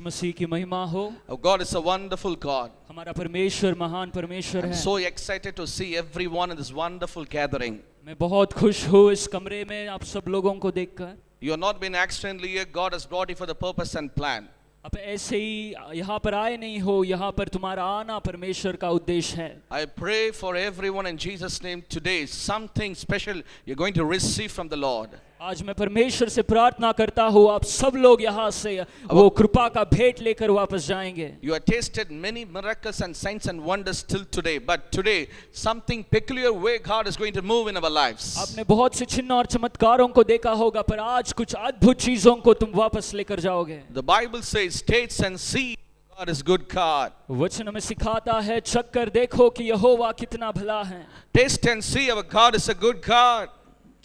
मसीह की महिमा हो। Our God is a wonderful God. हमारा परमेश्वर महान परमेश्वर I'm है। so excited to see everyone in this wonderful gathering. मैं बहुत खुश हूँ इस कमरे में आप सब लोगों को देखकर। You have not been accidentally here. God has brought you for the purpose and plan. आप ऐसे ही यहाँ पर आए नहीं हो, यहाँ पर तुम्हारा आना परमेश्वर का उद्देश्य है। I pray for everyone in Jesus' name today. Something special you're going to receive from the Lord. आज मैं परमेश्वर से प्रार्थना करता हूँ आप सब लोग यहाँ से वो कृपा का भेंट लेकर वापस जाएंगे। You have tasted many miracles and signs and wonders till today, but today something peculiar way God is going to move in our lives. आपने बहुत से चिन्ह और चमत्कारों को देखा होगा, पर आज कुछ अद्भुत चीजों को तुम वापस लेकर जाओगे। The Bible says, "Taste and see, God is good God." वचन हमें सिखाता है, चखकर देखो कि यहोवा कितना भला है। Taste and see, our God is a good God.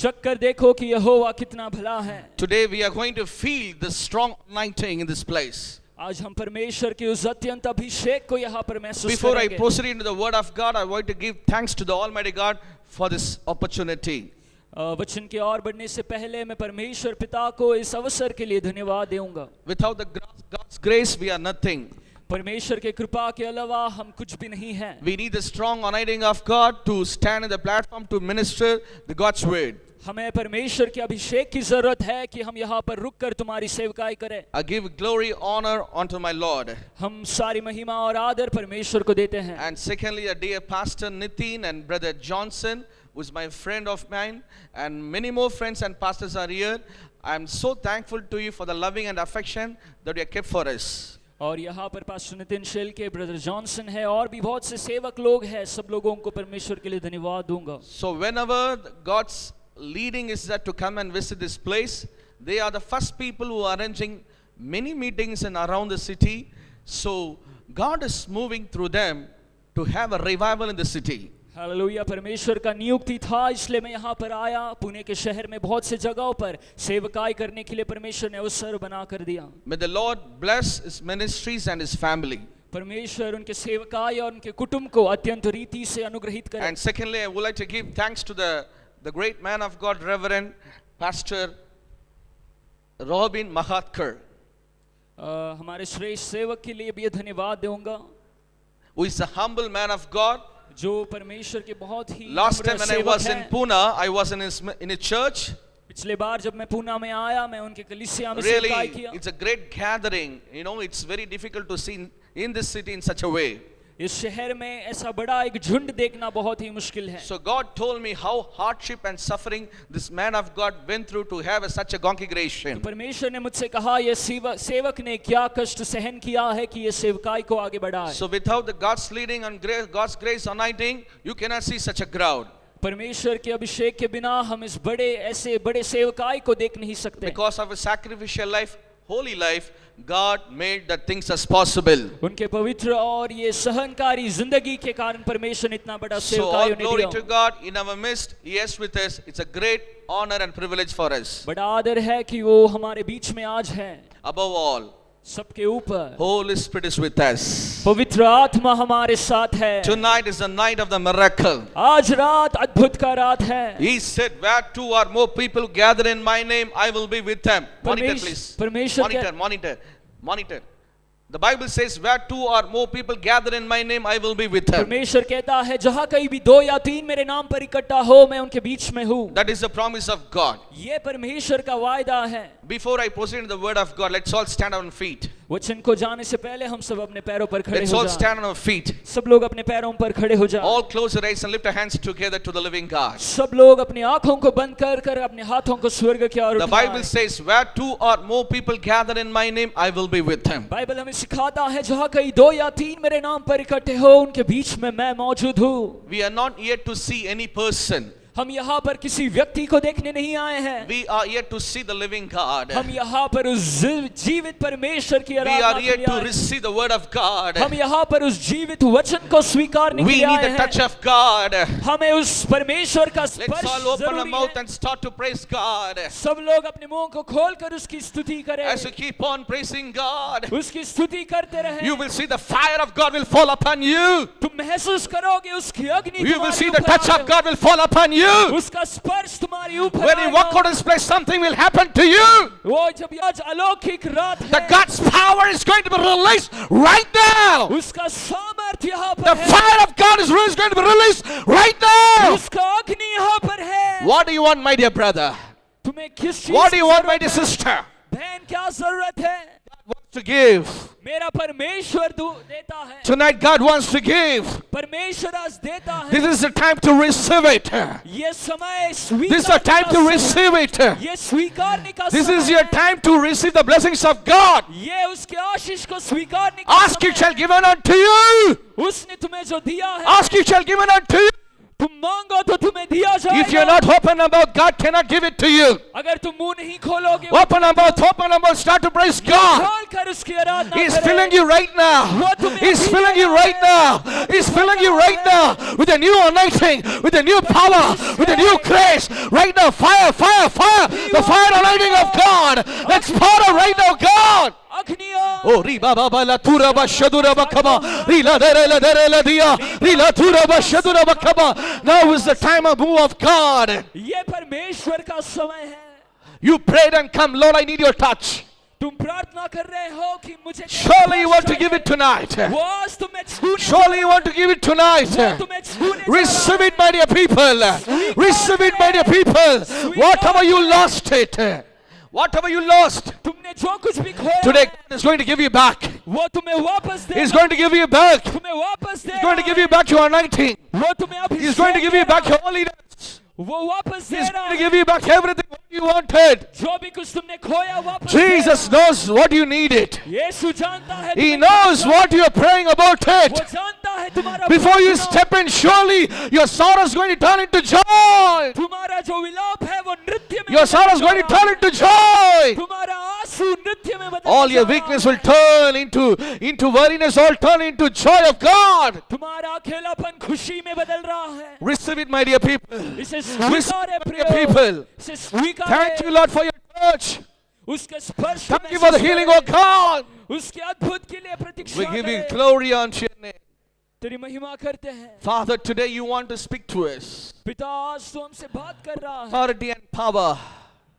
चखकर देखो कि यहोवा कितना भला है। Today we are going to feel the strong anointing in this place. आज हम परमेश्वर के उस अत्यंत अभिषेक को यहाँ पर महसूस Before I करेंगे। proceed into the word of God, I want to give thanks to the Almighty God for this opportunity. वचन की ओर बढ़ने से पहले मैं परमेश्वर पिता को इस अवसर के लिए धन्यवाद दूंगा। Without the God's grace, we are nothing. परमेश्वर के कृपा के अलावा हम कुछ भी नहीं हैं। We need the strong anointing of God to stand in the platform to minister the God's word. हमें परमेश्वर के अभिषेक की जरूरत है कि हम यहाँ पर रुककर तुम्हारी सेवकाई करें। I give glory, honor unto my Lord. हम सारी महिमा और आदर परमेश्वर को देते हैं। And secondly, a dear Pastor Nitin and Brother Johnson, who is my friend of mine, and many more friends and pastors are here. I am so thankful to you for the loving and affection that you have kept for us. और यहाँ पर pastor Nitin shell के brother Johnson है और भी बहुत से सेवक लोग हैं, सब लोगों को परमेश्वर के लिए धन्यवाद दूंगा। So whenever God's leading is that to come and visit this place, they are the first people who are arranging many meetings in around the city. So God is moving through them to have a revival in the city. Hallelujah. परमेश्वर का नियुक्ति था, इसलिए मैं यहाँ पर आया। पुणे के शहर में बहुत से जगहों पर सेवकाई करने के लिए परमेश्वर ने अवसर बना कर दिया। May the Lord bless his ministries and his family. परमेश्वर उनके सेवकाई और उनके कुटुंब को अत्यंत रीति से अनुग्रहित करे। And secondly, I would like to give thanks to the great man of God, Reverend Pastor Robin Mahatkar, हमारे श्रेष्ठ सेवक के लिए भी धन्यवाद दूंगा, who is a humble man of God. जो परमेश्वर के बहुत ही Last time नम्र when I सेवक was in हैं। Pune, I was in his church. पिछले बार जब मैं पूना में आया, मैं उनके कलीसिया में Really, सेवकाई किया। it's a great gathering. You know, it's very difficult to see in this city in such a way. इस शहर में ऐसा बड़ा एक झुंड देखना बहुत ही मुश्किल है। So God told me how hardship and suffering this man of God went through to have such a congregation. परमेश्वर ने मुझसे कहा, ये सेवक ने क्या कष्ट सहन किया है कि ये सेवकाई को आगे बढ़ाए। So without the God's leading and God's grace anointing, you cannot see such a crowd. परमेश्वर के अभिषेक के बिना हम इस ऐसे बड़े सेवकाई को देख नहीं सकते। Because of a sacrificial life, holy life, God made the things as possible. उनके पवित्र और ये सहनकारी जिंदगी के कारण परमेश्वर ने इतना बड़ा So सेवकाई all उन्हें glory दिया। to God in our midst. He is with us. It's a great honor and privilege for us. बड़ा आदर है कि वो हमारे बीच में आज है। Above all, सबके ऊपर Holy Spirit is with us. पवित्र आत्मा हमारे साथ है। Tonight is the night of the miracle. आज रात अद्भुत का रात है। He said, where two or more people gather in my name, I will be with them. Monitor, please. Monitor. The Bible says, where two or more people gather in my name, I will be with them. परमेश्वर कहता है, जहाँ कहीं भी 2 या 3 मेरे नाम पर इकट्ठा हो, मैं उनके बीच में हूँ। That is the promise of God. ये परमेश्वर का वायदा है। Before I proceed in the word of God, let's all stand on feet. वचन को जाने से पहले हम सब अपने पैरों पर खड़े Let's हो all जाएं। stand on our feet. सब लोग अपने पैरों पर खड़े हो जाएं। All close your eyes and lift your hands together to the living God. सब लोग अपनी आंखों को बंद कर अपने हाथों को स्वर्ग की ओर The उठाएं। Bible says, where two or more people gather in my name, I will be with them. Bible हमें सिखाता है, जहाँ कहीं 2 या 3 मेरे नाम पर इकट्ठे हो, उनके बीच में मैं मौजूद हूँ। We are not yet to see any person. हम यहाँ पर किसी व्यक्ति को देखने नहीं आए हैं। We are yet to see the living God. हम यहाँ पर उस जीवित परमेश्वर की We आराधना are के yet लिए to आए हैं। receive the word of God. हम यहाँ पर उस जीवित वचन को स्वीकारने के We लिए need आए the touch हैं। of God. हमें उस परमेश्वर का Let's स्पर्श all open our जरूरी mouth है। and start to praise God. सब लोग अपने मुंह को खोलकर उसकी स्तुति करें। As you keep on praising God, उसकी स्तुति करते रहें। you will see the fire of God will fall upon you. तुम महसूस करोगे उसकी अग्नि You will तुम्हारे see the ऊपर touch आने of God will fall upon you. you. उसका स्पर्श तुम्हारे ऊपर When you walk out आएगा। of this place, something will happen to you. वो जब आज अलौकिक रात The है, God's power is going to be released right now. उसका सामर्थ्य यहाँ The पर है, fire of God is going to be released right now. उसका अग्नि यहाँ पर है। What do you want, my dear brother? तुम्हें किस चीज What do की you want, my जरूरत dear है? sister? बहन क्या जरूरत है? God wants to give. मेरा परमेश्वर देता है। Tonight, God wants to give. परमेश्वर आज देता है। This is the time to receive it. ये समय This is the time to receive it. ये स्वीकारने का This समय is your है। time to receive the blessings of God. ये उसके आशीष को स्वीकारने का Ask, it समय shall given unto you. है। उसने तुम्हें जो दिया है, Ask, it shall given unto you. तुम मांगो तो तुम्हें दिया If you're जाएगा। not open about, God cannot give it to you. अगर तुम मुंह नहीं खोलोगे, Open about, start to praise God. खोल कर उसकी आराधना He's करें। filling you right now. He's filling you right now. He's filling you right now with a new anointing, with a new power, with a new grace. Right now, fire, fire, fire. The fire anointing of God. Let's pour out right now, God. अग्नियाँ, Oh, riba baba la tura ba shadura ba kaba, rila dere la dia, rila tura ba shadura ba kaba. Now is the time of move of God. ये परमेश्वर का समय है। You prayed and come, Lord, I need your touch. तुम प्रार्थना कर रहे हो कि मुझे Surely you want to give it tonight. वो आज तुम्हें छूने Surely you want to give it tonight. वो तुम्हें छूने जा Receive रहा it, my dear people. Receive it, my dear people. Whatever you lost it. Whatever you lost. है। तुमने जो कुछ भी खोया Today है, God is going to give you back. वो तुम्हें वापस दे He's going to give you back. तुम्हें वापस दे He's going to give you back your anointing. वो तुम्हें अभिषेक He's going to give you back your holiness. वो वापस दे He's रहा going to है। give you back everything what you wanted. जो भी कुछ तुमने खोया वापस Jesus दे रहा knows what you needed. है। यीशु जानता है He तुम्हें knows क्या what you're praying about वो it. जानता है तुम्हारा Before you प्रार्थना, step in, surely your sorrow is going to turn into joy. तुम्हारा जो विलाप है वो नृत्य में Your sorrow is बदल going to जा turn रहा into joy. है। तुम्हारा आंसू नृत्य में बदल All your जा रहा weakness है। will turn into weariness, all turn into joy of God. तुम्हारा अकेलापन खुशी में बदल रहा है। Receive it, my dear people. इसे Receive स्वीकार है it, my प्रियो, dear people. इसे स्वीकार Thank है। you, Lord, for your touch. उसके स्पर्श को Thank you for the महसूस healing, करें। oh God. उसके अद्भुत के लिए We प्रतीक्षा give you करें। glory unto your name. तेरी महिमा करते हैं। Father, today you want to speak to us. पिता आज तो हमसे बात कर रहा है। Authority and power.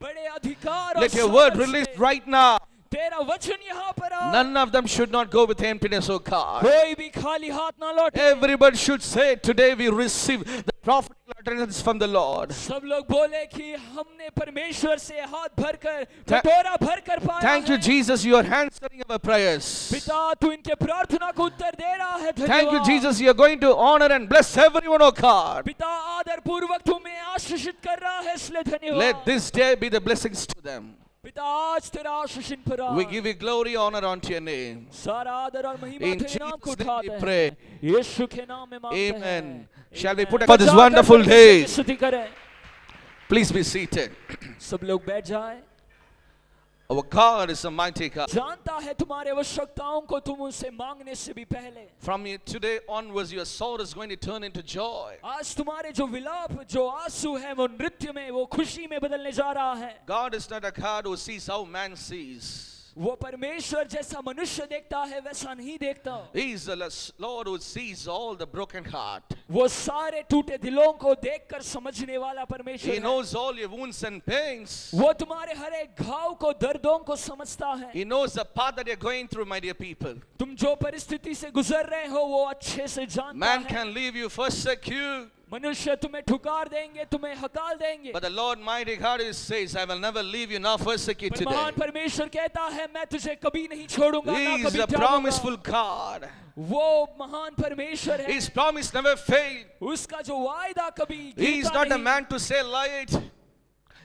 बड़े अधिकार और Let your word सामर्थ release से right now. तेरा वचन यहाँ पर आ। None of them should not go with emptiness, oh God. कोई भी खाली हाथ ना लौटे। Everybody should say, today we receive the prophetic utterance from the Lord. सब लोग बोले कि हमने परमेश्वर से हाथ भरकर Tha- कटोरा भरकर पाया Thank you, है। Jesus. You are answering our prayers. पिता तू इनके प्रार्थना को उत्तर दे रहा है। Thank you, धन्यवाद। Jesus. You are going to honor and bless everyone, oh God. पिता आदर पूर्वक तुम्हें आशीषित कर रहा है, इसलिए धन्यवाद। Let this day be the blessings to them. पिता आज तेरा आशीष इन पर आ। We give you glory, honor unto your name. सारा आदर और महिमा In तेरे नाम को Jesus' name we उठाते pray. हैं। यीशु के नाम में मांगते हैं। Amen. Shall we Amen। put for this जाकर wonderful परमेश्वर day? की स्तुति करें। Please be seated. सब लोग बैठ जाएं। Our God is a mighty God. जानता है तुम्हारे आवश्यकताओं को तुम उनसे मांगने से भी पहले। From today onwards, your soul is going to turn into joy. आज तुम्हारे जो विलाप जो आंसू है वो नृत्य में वो खुशी में बदलने जा रहा है। God is not a God who sees how man sees. वो परमेश्वर जैसा मनुष्य देखता है वैसा नहीं देखता। He is the Lord who sees all the broken heart. वो सारे टूटे दिलों को देखकर समझने वाला परमेश्वर He है। knows all your wounds and pains. वो तुम्हारे हर एक घाव को दर्दों को समझता है। He knows the path that you're going through, my dear people. तुम जो परिस्थिति से गुजर रहे हो वो अच्छे से जानता Man है। can leave you, forsake you, मनुष्य तुम्हें ठुकार देंगे, तुम्हें हकाल देंगे, but the Lord mighty God says, I will never leave you nor forsake you पर today. महान परमेश्वर कहता है मैं तुझे कभी नहीं छोड़ूंगा, He ना is कभी a त्यागूंगा। promiseful God. वो महान परमेश्वर है। His promise never failed. उसका जो वायदा कभी He is गिरता not a नहीं। man to say lie it.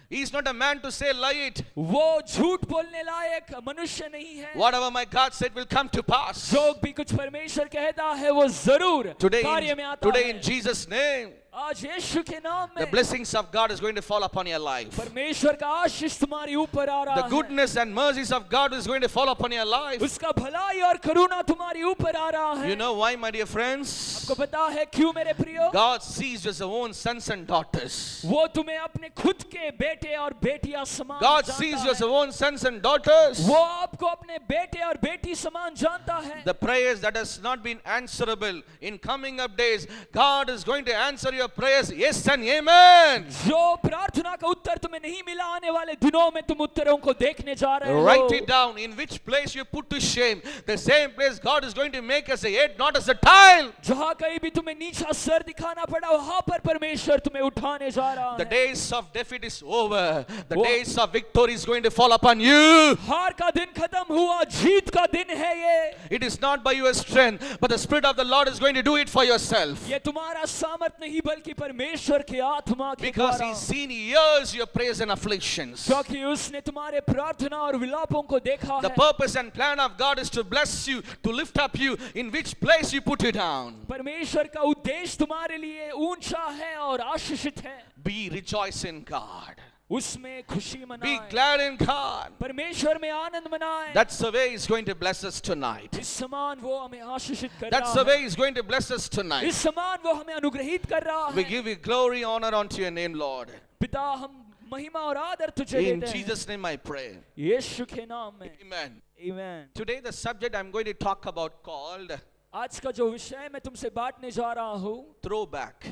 He is not a man to say lie it. वो झूठ बोलने लायक मनुष्य नहीं है। Whatever my God said will come to pass. जो भी कुछ परमेश्वर कहता है वो जरूर कार्य में आता Today है। in Jesus' name, आज यीशु के नाम the में blessings of God is going to fall upon your life. परमेश्वर का आशीष तुम्हारे ऊपर आ रहा The है। goodness and mercies of God is going to fall upon your life. उसका भलाई और करुणा तुम्हारे ऊपर आ रहा है। You know why, my dear friends? आपको पता है क्यों मेरे प्रियो? God sees you as your own sons and daughters. वो तुम्हें अपने खुद के बेटे और बेटियां समान God जानता sees you as है। your own sons and daughters. वो आपको अपने बेटे और बेटी समान जानता है। The prayers that has not been answerable in coming up days, God is going to answer your your prayers, yes and amen. जो प्रार्थना का उत्तर तुम्हें नहीं मिला, आने वाले दिनों में तुम उत्तरों को देखने जा रहे हो। Write it down. In which place you put to shame, the same place God is going to make as a head, not as a tail. जहाँ कहीं भी तुम्हें नीचा सर दिखाना पड़ा, वहाँ पर परमेश्वर तुम्हें उठाने जा रहा The है। days of defeat is over. The days of victory is going to fall upon you. हार का दिन खत्म हुआ, जीत का दिन है ये। It is not by your strength, but the Spirit of the Lord is going to do it for yourself. ये तुम्हारा सामर्थ नहीं, बल्कि परमेश्वर की आत्मा के Because द्वारा। He's seen years your prayers and afflictions. क्योंकि उसने तुम्हारे प्रार्थना और विलापों को देखा The है। purpose and plan of God is to bless you, to lift up you, in which place you put it down. परमेश्वर का उद्देश्य तुम्हारे लिए ऊंचा है और आशीषित है। Be rejoice in God. उसमें खुशी Be मनाएं, glad in God. परमेश्वर में आनंद मनाएं। That's the way He's going to bless us tonight. इस समान वो हमें आशीषित कर That's रहा the है। way He's going to bless us tonight. इस समान वो हमें अनुग्रहित कर रहा We है। give you glory, honor unto your name, Lord. पिता, हम महिमा और आदर तुझे In देते हैं। Jesus' name I pray. यीशु के नाम में। Amen. आमीन। Today the subject I'm going to talk about called आज का जो विषय मैं तुमसे बांटने जा रहा हूँ, throwback.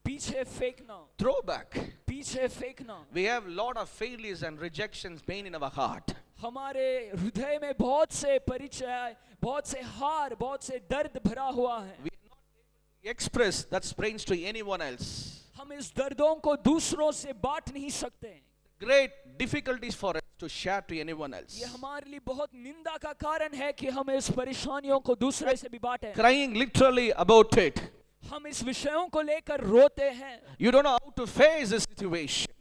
पीछे फेंकना। Throwback. पीछे फेंकना। We have a lot of failures and rejections pain in our heart. हमारे हृदय में बहुत से परिचय, बहुत से हार, बहुत से दर्द भरा हुआ है। We are not able to express that pains to anyone else. हम इस दर्दों को दूसरों से बांट नहीं सकते। Great difficulties for us to share to anyone else. ये हमारे लिए बहुत निंदा का कारण है कि हम इस परेशानियों को दूसरे से भी बांटें। Crying literally about it. हम इस विषयों को लेकर रोते हैं। You don't know how to face the situation.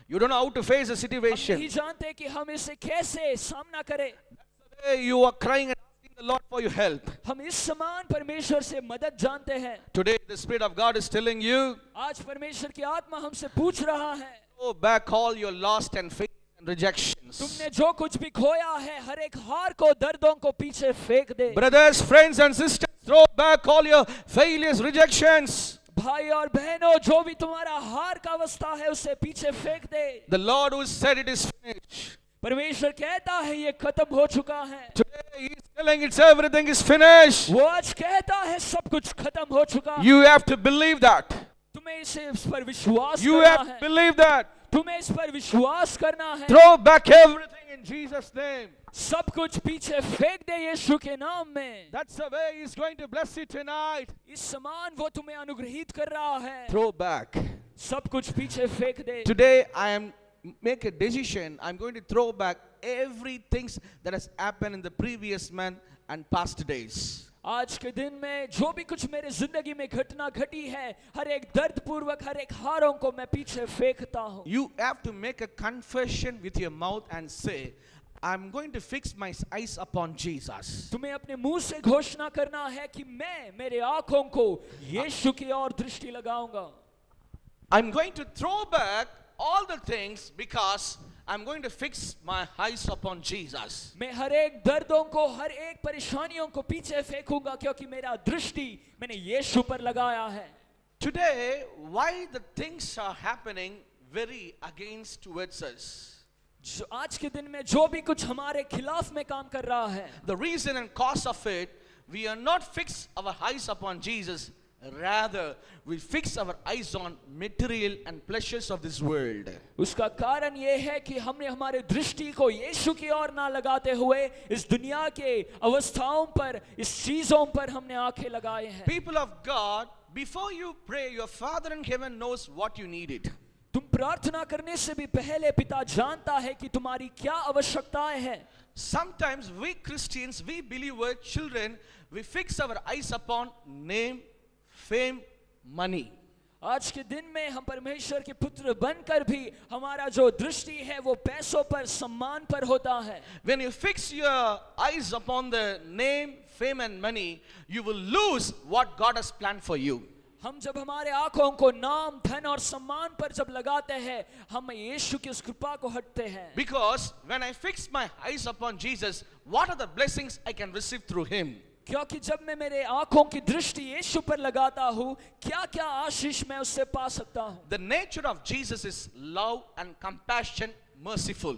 You don't know how to face the हम situation. नहीं जानते कि हम इसे कैसे सामना करें। That's the way you are crying and asking the Lord for your help. हम इस समान परमेश्वर से मदद जानते हैं। Today the Spirit of God is telling you, आज परमेश्वर की आत्मा हमसे पूछ रहा है, go back all your lost and failures and rejections. तुमने जो कुछ भी खोया है, हर एक हार को, दर्दों को पीछे फेंक दे। Brothers, friends and sisters, throw back all your failures, rejections. भाई और बहनों, जो भी तुम्हारा हार का अवस्था है, उसे पीछे फेंक दे। The Lord who said it is finished. परमेश्वर कहता है ये खत्म हो चुका है। Today He is telling it's everything is finished. वो आज कहता है सब कुछ खत्म हो चुका है। You have to believe that. तुम्हें इस पर विश्वास You करना have to है। believe that. तुम्हें इस पर विश्वास करना है। Throw back everything in Jesus' name. सब कुछ पीछे फेंक दे यीशु के नाम में। That's the way He's going to bless you tonight. इस समान वो तुम्हें अनुग्रहित कर रहा है। Throw back. सब कुछ पीछे फेंक दे। Today I am make a decision. I'm going to throw back everything that has happened in the previous month and past days. आज के दिन में जो भी कुछ मेरे जिंदगी में घटना घटी है, हर एक दर्द पूर्वक, हर एक हारों को मैं पीछे फेंकता हूँ। You have to make a confession with your mouth and say, I'm going to fix my eyes upon Jesus. तुम्हें अपने मुंह से घोषणा करना है कि मैं मेरे आंखों को यीशु की ओर दृष्टि लगाऊंगा। I'm going to throw back all the things because I'm going to fix my eyes upon Jesus. मैं हर एक दर्दों को, हर एक परेशानियों को पीछे फेंकूंगा, क्योंकि मेरा दृष्टि मैंने यीशु पर लगाया है। Today, why the things are happening very against towards us? जो आज के दिन में जो भी कुछ हमारे खिलाफ में काम कर रहा है, The reason and cause of it, we are not fixed our eyes upon Jesus. Rather, we fix our eyes on material and pleasures of this world. उसका कारण ये है कि हमने हमारे दृष्टि को यीशु की ओर ना लगाते हुए इस दुनिया के अवस्थाओं पर, इस चीजों पर हमने आंखें लगाए हैं। People of God, before you pray, your Father in heaven knows what you needed. तुम प्रार्थना करने से भी पहले पिता जानता है कि तुम्हारी क्या आवश्यकताएं हैं। Sometimes we Christians, we believer children, we fix our eyes upon name, fame, money. आज के दिन में हम परमेश्वर के पुत्र बनकर भी हमारा जो दृष्टि है वो पैसों पर, सम्मान पर होता है। When you fix your eyes upon the name, fame and money, you will lose what God has planned for you. हम जब हमारे आंखों को नाम, धन और सम्मान पर जब लगाते हैं, हम यीशु की उस कृपा को हटते हैं। Because when I fix my eyes upon Jesus, what are the blessings I can receive through Him? क्योंकि जब मैं मेरे आंखों की दृष्टि यीशु पर लगाता हूँ, क्या क्या आशीष मैं उससे पा सकता हूँ। The nature of Jesus is love and compassion, merciful.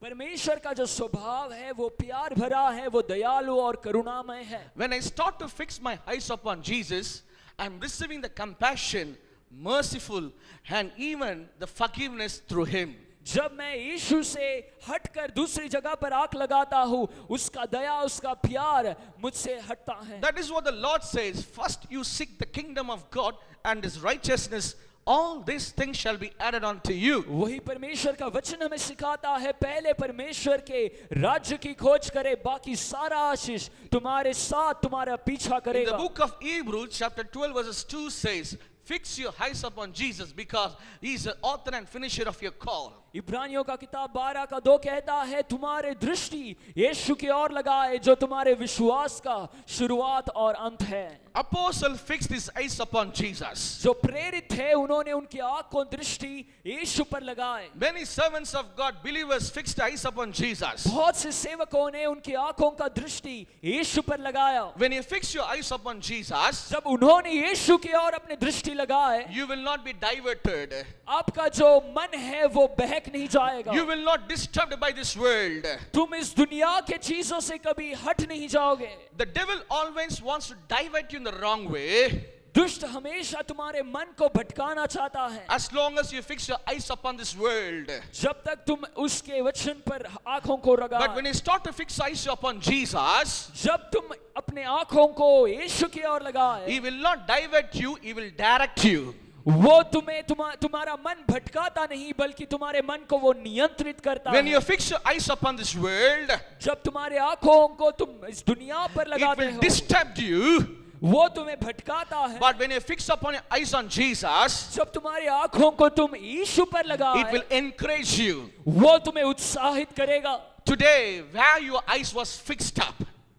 परमेश्वर का जो स्वभाव है वो प्यार भरा है, वो दयालु और करुणामय है। When I start to fix my eyes upon Jesus, I'm receiving the compassion merciful, and even the forgiveness through him. जब मैं यीशु से हटकर दूसरी जगह पर आंख लगाता हूँ, उसका दया, उसका प्यार मुझसे हटता है. That is what the Lord says. First you seek the kingdom of God and his righteousness, all these things shall be added unto you. वही परमेश्वर का वचन हमें सिखाता है, पहले परमेश्वर के राज्य की खोज करे, बाकी सारा आशीष तुम्हारे साथ तुम्हारा पीछा In the करेगा. book of Hebrews chapter 12 verses 2 says, fix your eyes upon Jesus because he is the author and finisher of your call. इब्रानियों का किताब 12 का 2 कहता है, तुम्हारे दृष्टि यीशु की ओर लगाए जो तुम्हारे विश्वास का शुरुआत और अंत है. Apostle fixed his eyes upon Jesus. जो प्रेरित थे उन्होंने उनकी आंखों दृष्टि यीशु पर लगाए. Many servants of God, believers, fixed eyes upon Jesus. बहुत से सेवकों ने उनकी आंखों का दृष्टि यीशु पर लगाया. When you fix your eyes upon Jesus, जब उन्होंने यीशु की ओर अपनी दृष्टि लगाए, you will not be diverted. आपका जो मन है वो बहक नहीं जाएगा. You will not disturbed by this world. तुम इस दुनिया के चीजों से कभी हट नहीं जाओगे. The devil always wants to divert you in the wrong way. दुष्ट हमेशा तुम्हारे मन को भटकाना चाहता है. As long as you fix your eyes upon this world. जब तक तुम उसके वचन पर आंखों को But लगाए, when you start to fix eyes upon Jesus, जब तुम अपने आंखों को यीशु की ओर लगाए, he will not divert you, he will direct you. वो तुम्हारा मन भटकाता नहीं बल्कि तुम्हारे मन को वो नियंत्रित करता When है. you fix your eyes upon this world, जब तुम्हारे आंखों को तुम इस दुनिया पर it लगाते will हो, disturb you. वो तुम्हें भटकाता है. But when you fix upon your eyes on Jesus, जब तुम्हारी आंखों को तुम यीशु पर it लगाए, will encourage you. वो तुम्हें उत्साहित करेगा. Today, where your eyes was fixed up,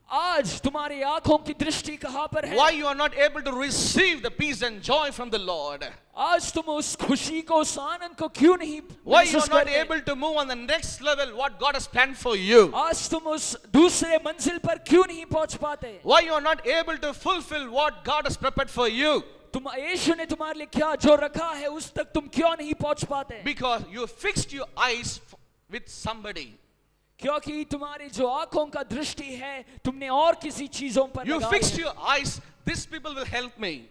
आज तुम्हारी आंखों की दृष्टि कहाँ पर है? why you are not able to receive the peace and joy from the Lord, आज तुम उस खुशी को, उस आनंद को क्यों नहीं why you are महसूस not करते? able to move on the next level what God has planned for you, आज तुम उस दूसरे मंजिल पर क्यों नहीं पहुंच पाते? why you are not able to fulfill what God has prepared for you, तुम यीशु ने तुम्हारे लिए क्या जो रखा है उस तक तुम क्यों नहीं पहुंच पाते? because you fixed your eyes with somebody. क्योंकि तुम्हारी जो आंखों का दृष्टि है तुमने और किसी चीजों पर You लगाई fixed है. your eyes, these people will help me.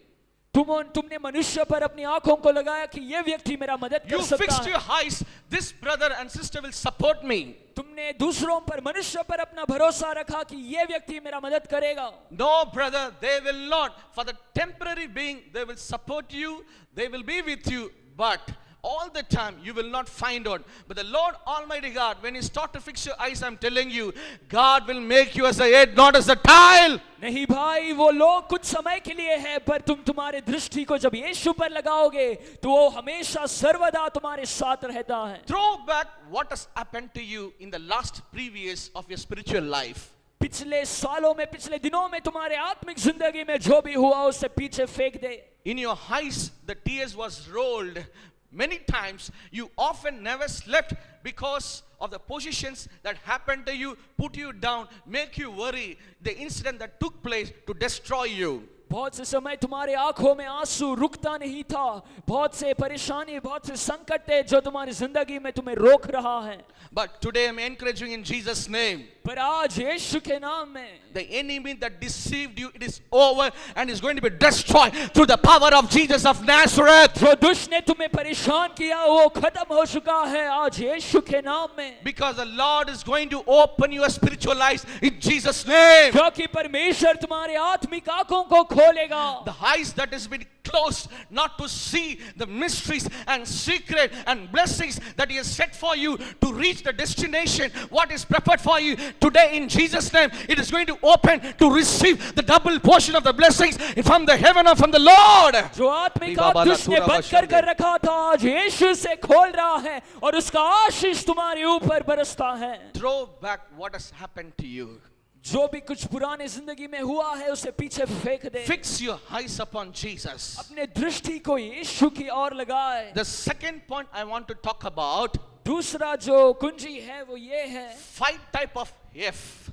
तुमने मनुष्य पर अपनी आंखों को लगाया कि ये व्यक्ति मेरा मदद You कर सकता fixed है. your eyes, this brother and sister will support me. तुमने दूसरों पर, मनुष्य पर अपना भरोसा रखा कि ये व्यक्ति मेरा मदद करेगा. No, brother, they will not. For the temporary being, they will support you, they will be with you, but all the time you will not find out. But the Lord Almighty God, when you start to fix your eyes, I'm telling you, God will make you as a head, not as a tail. नहीं भाई, वो लोग कुछ समय के लिए है, पर तुम्हारे दृष्टि को जब यीशु पर लगाओगे तो वो हमेशा सर्वदा तुम्हारे साथ रहता है. Throw back what has happened to you in the last previous of your spiritual life. पिछले सालों में, पिछले दिनों में तुम्हारे आत्मिक जिंदगी में जो भी हुआ उसे पीछे फेंक दे. In your eyes, the tears was rolled. Many times you often never slept because of the positions that happened to you, put you down, make you worry, the incident that took place to destroy you. बहुत से समय तुम्हारे आंखों में आंसू रुकता नहीं था. बहुत से परेशानी, बहुत से संकट थे जो तुम्हारी जिंदगी में तुम्हें रोक रहा है. But today I'm encouraging in Jesus' name. पर आज यीशु के नाम में The enemy that deceived you, it is over and is going to be destroyed through the power of Jesus of Nazareth. जो दुष्ट ने तुम्हें परेशान किया वो खत्म हो चुका है आज यीशु के नाम में. Because the Lord is going to open your spiritual eyes in Jesus' name. क्योंकि परमेश्वर तुम्हारे आत्मिक आंखों को खोलेगा. The eyes that has been closed not to see the mysteries and secret and blessings that he has set for you to reach the destination what is prepared for you today in Jesus' name. It is going to open to receive the double portion of the blessings from the heaven or from the Lord. जो आत्मिक आंख दुष्ट ने बंद कर रखा था आज यीशु से खोल रहा है और उसका आशीष तुम्हारे ऊपर बरसता है. Throw back what has happened to you. जो भी कुछ पुराने जिंदगी में हुआ है उसे पीछे फेंक दे. Fix your eyes upon Jesus. अपने दृष्टि को यीशु की ओर लगाए. The second point I want to talk about, दूसरा जो कुंजी है वो ये है, 5 type of F.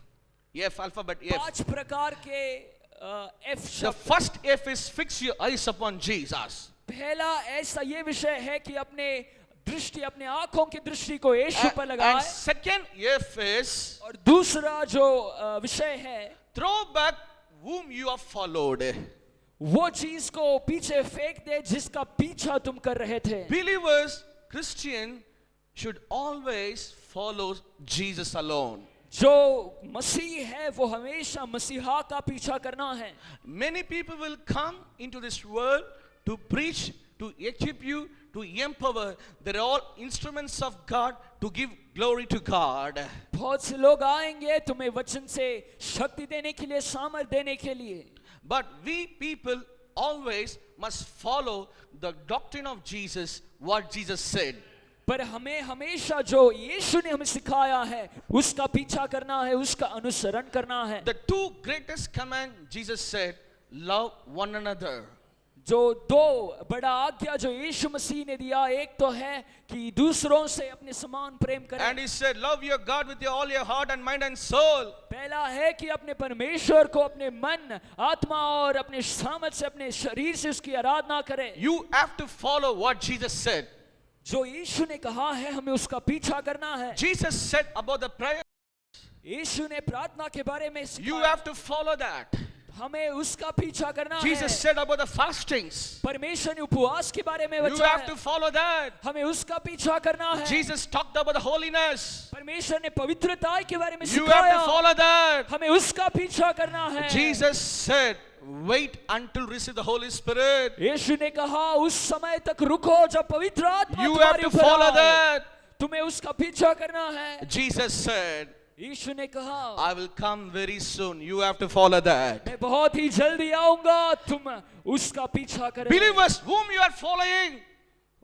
F, alphabet F. 5 प्रकार के F The शब्द. first F is fix your eyes upon Jesus. पहला ऐसा ये विषय है कि अपने दृष्टि, अपने आंखों की दृष्टि को यीशु पर And लगाए. second F is और दूसरा जो विषय है, throw back whom you have followed. वो चीज को पीछे फेंक दे जिसका पीछा तुम कर रहे थे। Believers, Christian should always follow Jesus alone. जो मसीह है वो हमेशा मसीहा का पीछा करना है। Many people will come into this world to preach, to equip you, to empower. They're all instruments of God to give glory to God. बहुत से लोग आएंगे तुम्हें वचन से शक्ति देने के लिए, सामर्थ देने के लिए। But we people always must follow the doctrine of Jesus, what Jesus said. पर हमें हमेशा जो यीशु ने हमें सिखाया है उसका पीछा करना है, उसका अनुसरण करना है। The two greatest command Jesus said, love one another. जो दो बड़ा आज्ञा जो यीशु मसीह ने दिया, एक तो है कि दूसरों से अपने समान प्रेम करें। And he said, love your God with all your heart and mind and soul. पहला है कि अपने परमेश्वर को अपने मन, आत्मा और अपने सामर्थ से, अपने शरीर से उसकी आराधना करें। You have to follow what Jesus said. जो यीशु ने कहा है हमें उसका पीछा करना है। Jesus said about the prayer, यीशु ने प्रार्थना के बारे में you सिखाया, have to follow that. हमें उसका पीछा करना है। Jesus said about the fastings, परमेश्वर ने उपवास के बारे में you बताया, have to follow that. हमें उसका पीछा करना है। Jesus talked about the holiness, परमेश्वर ने पवित्रता के बारे में you have to सिखाया, follow that. हमें उसका पीछा करना है। Jesus said, wait until receive the Holy Spirit. यीशु ने कहा उस समय तक रुको जब पवित्र आत्मा You have तुम्हारे to ऊपर follow आए। that. तुम्हें उसका पीछा करना है। Jesus said, यीशु ने कहा I will come very soon. You have to follow that. मैं बहुत ही जल्दी आऊंगा, तुम उसका पीछा करें। Believers, whom you are following,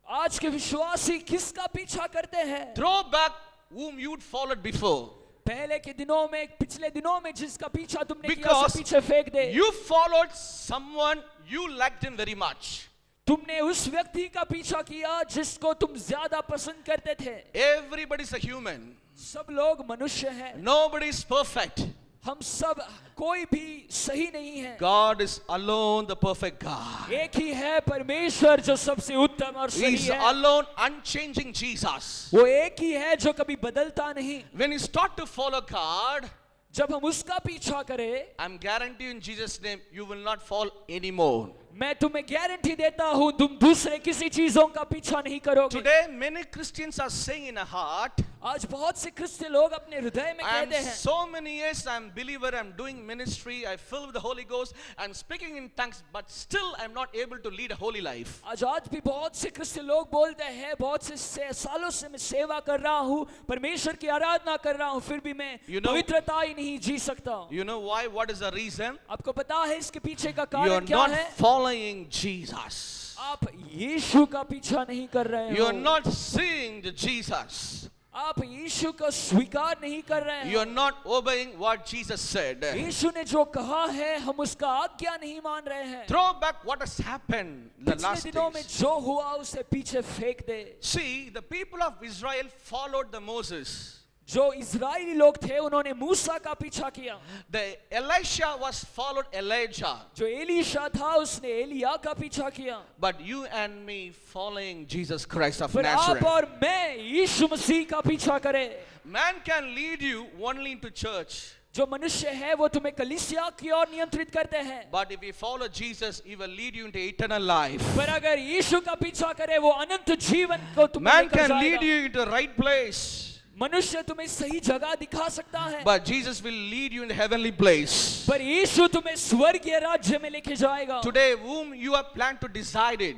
आज के विश्वासी किसका पीछा करते हैं? throw back whom you'd followed before. पहले के दिनों में, पिछले दिनों में जिसका पीछा तुमने किया Because उसे पीछे फेंक दे। you followed someone, you liked him very much. तुमने उस व्यक्ति का पीछा किया जिसको तुम ज्यादा पसंद करते थे। Everybody's a human. सब लोग मनुष्य हैं, Nobody is perfect. हम सब कोई भी सही नहीं है। God is alone the perfect God. एक ही है परमेश्वर जो सबसे उत्तम और He सही is है। alone, unchanging Jesus. वो एक ही है जो कभी बदलता नहीं। When you start to follow God, जब हम उसका पीछा करें, I'm guarantee you in Jesus' name, you will not fall anymore. मैं तुम्हें गारंटी देता हूं तुम दूसरे किसी चीजों का पीछा नहीं करोगे। Today, many Christians are saying in a heart, आज बहुत से क्रिश्चियन लोग अपने हृदय में I'm कहते हैं, so many years I'm believer, I'm doing ministry, I filled with the Holy Ghost, I'm speaking in tongues, but still I'm not able to lead a holy life. आज भी बहुत से क्रिश्चियन लोग बोलते हैं, बहुत से सालों से मैं सेवा कर रहा हूँ, परमेश्वर की आराधना कर रहा हूँ, फिर भी मैं पवित्रता ही नहीं जी सकता। You know why? What is the reason? आपको पता है इसके पीछे का You are कारण क्या not है? following Jesus. आप यीशु का पीछा नहीं कर रहे You are हो, not seeing the Jesus. आप यीशु को स्वीकार नहीं कर रहे You हो। are not obeying what Jesus said. यीशु ने जो कहा है हम उसका आज्ञा नहीं मान रहे हैं। Throw back what has happened the पिछले last दिनों में days. जो हुआ उसे पीछे फेंक दे। See, the people of Israel followed the Moses. जो इजरायली लोग थे उन्होंने मूसा का पीछा किया। The Elisha was followed Elijah. जो एलीशा था उसने एलिया का पीछा किया। But you and me following Jesus Christ of पर आप Nazareth. और मैं यीशु मसीह का पीछा करें। Man can lead you only into church. जो मनुष्य है वो तुम्हें कलीसिया की ओर नियंत्रित करते हैं। But if you follow Jesus, he will lead you into eternal life. पर अगर यीशु का पीछा करे वो अनंत जीवन को तुम्हें Man लेकर can lead जाएगा। you into the right place. मनुष्य तुम्हें सही जगह दिखा सकता है, But Jesus will lead you in the heavenly place. पर यीशु तुम्हें स्वर्गीय राज्य में लेके जाएगा। Today, whom you have planned to decide to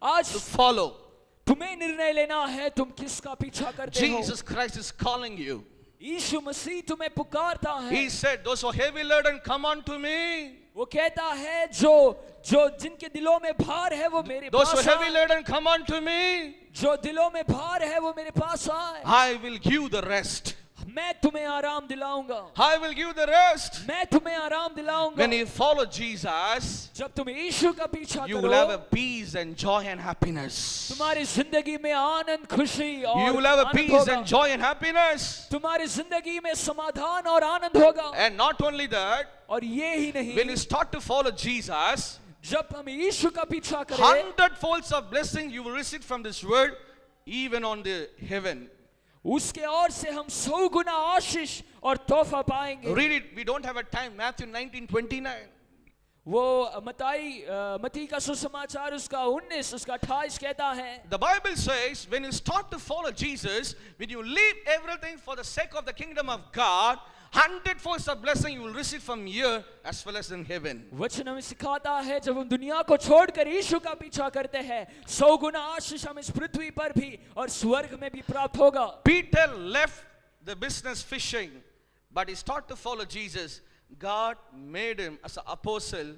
आज follow, तुम्हें निर्णय लेना है तुम किसका पीछा करते हो। Jesus Christ is calling you. यीशु मसीह तुम्हें पुकारता है। He said, those who are heavy laden, come unto me. वो कहता है जो जिनके दिलों में भार है वो मेरे Those who pass are heavy आए। laden, come unto me. जो दिलों में भार है वो मेरे पास आए। I will give the rest. मैं तुम्हें आराम दिलाऊंगा। I will give the rest. मैं तुम्हें आराम दिलाऊंगा। When you follow Jesus, जब तुम यीशु का पीछा you will have a करो, peace and joy and happiness. तुम्हारी जिंदगी में आनंद, खुशी और You will have a Anand peace होगा। and joy and happiness. तुम्हारी जिंदगी में समाधान और आनंद होगा। And not only that, और ये ही when you नहीं, start to follow Jesus, जब हम यीशु का पीछा करें, 100-folds of blessing you will receive from this world, even on the heaven. उसके और से हम 100 गुना आशीष और तोहफा पाएंगे। Read it. We don't have a time. Matthew 19:29. वो मत्ती का सुसमाचार उसका 19 उसका 28 कहता है, The Bible says, when you start to follow Jesus, when you leave everything for the sake of the kingdom of God, 100-fold of blessing you will receive from here as well as in heaven. वचन हमें सिखाता है जब हम दुनिया को छोड़कर यीशु का पीछा करते हैं 100 गुना आशीष हम इस पृथ्वी पर भी और स्वर्ग में भी प्राप्त होगा। Peter left the business fishing, but he started to follow Jesus. God made him as an apostle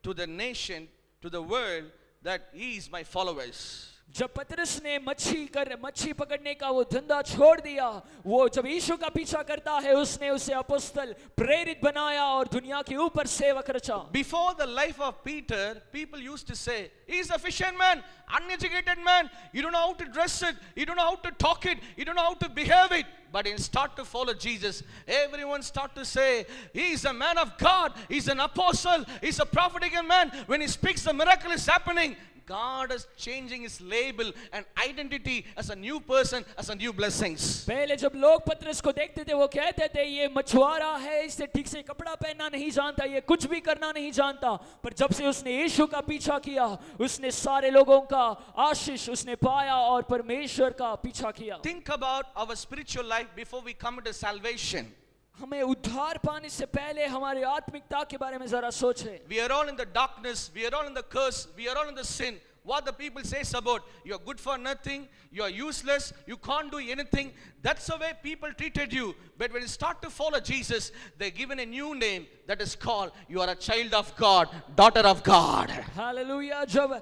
to the nation, to the world, that he is my followers. जब पतरस ने मच्छी पकड़ने का वो धंधा छोड़ दिया, वो जब यीशु का पीछा करता है उसने उसे अपोस्तल प्रेरित बनाया और दुनिया के ऊपर सेवक रचा। Before the life of Peter, people used to say, he's a fisherman, uneducated man, you don't know how to dress it, you don't know how to talk it, you don't know how to behave it. But in start to follow Jesus, everyone start to say, he is a man of God, he's an apostle, he's a prophetical man. When he speaks, the miracle is happening. God is changing his label and identity as a new person, as a new blessings. पहले जब लोग पतरस को देखते थे वो कहते थे ये मछुआरा है, इससे ठीक से कपड़ा पहनना नहीं जानता, ये कुछ भी करना नहीं जानता। पर जब से उसने यीशु का पीछा किया उसने सारे लोगों का आशीष उसने पाया और परमेश्वर का पीछा किया। Think about our spiritual life before we come into salvation. हमें उद्धार पाने से पहले हमारी आत्मिकता के बारे में जरा सोचें। We are all in the darkness, we are all in the curse, we are all in the sin. What the people says about you are good for nothing, you are useless, you can't do anything. That's the way people treated you. But when you start to follow Jesus, they're given a new name that is called you are a child of God, daughter of God. Hallelujah. जब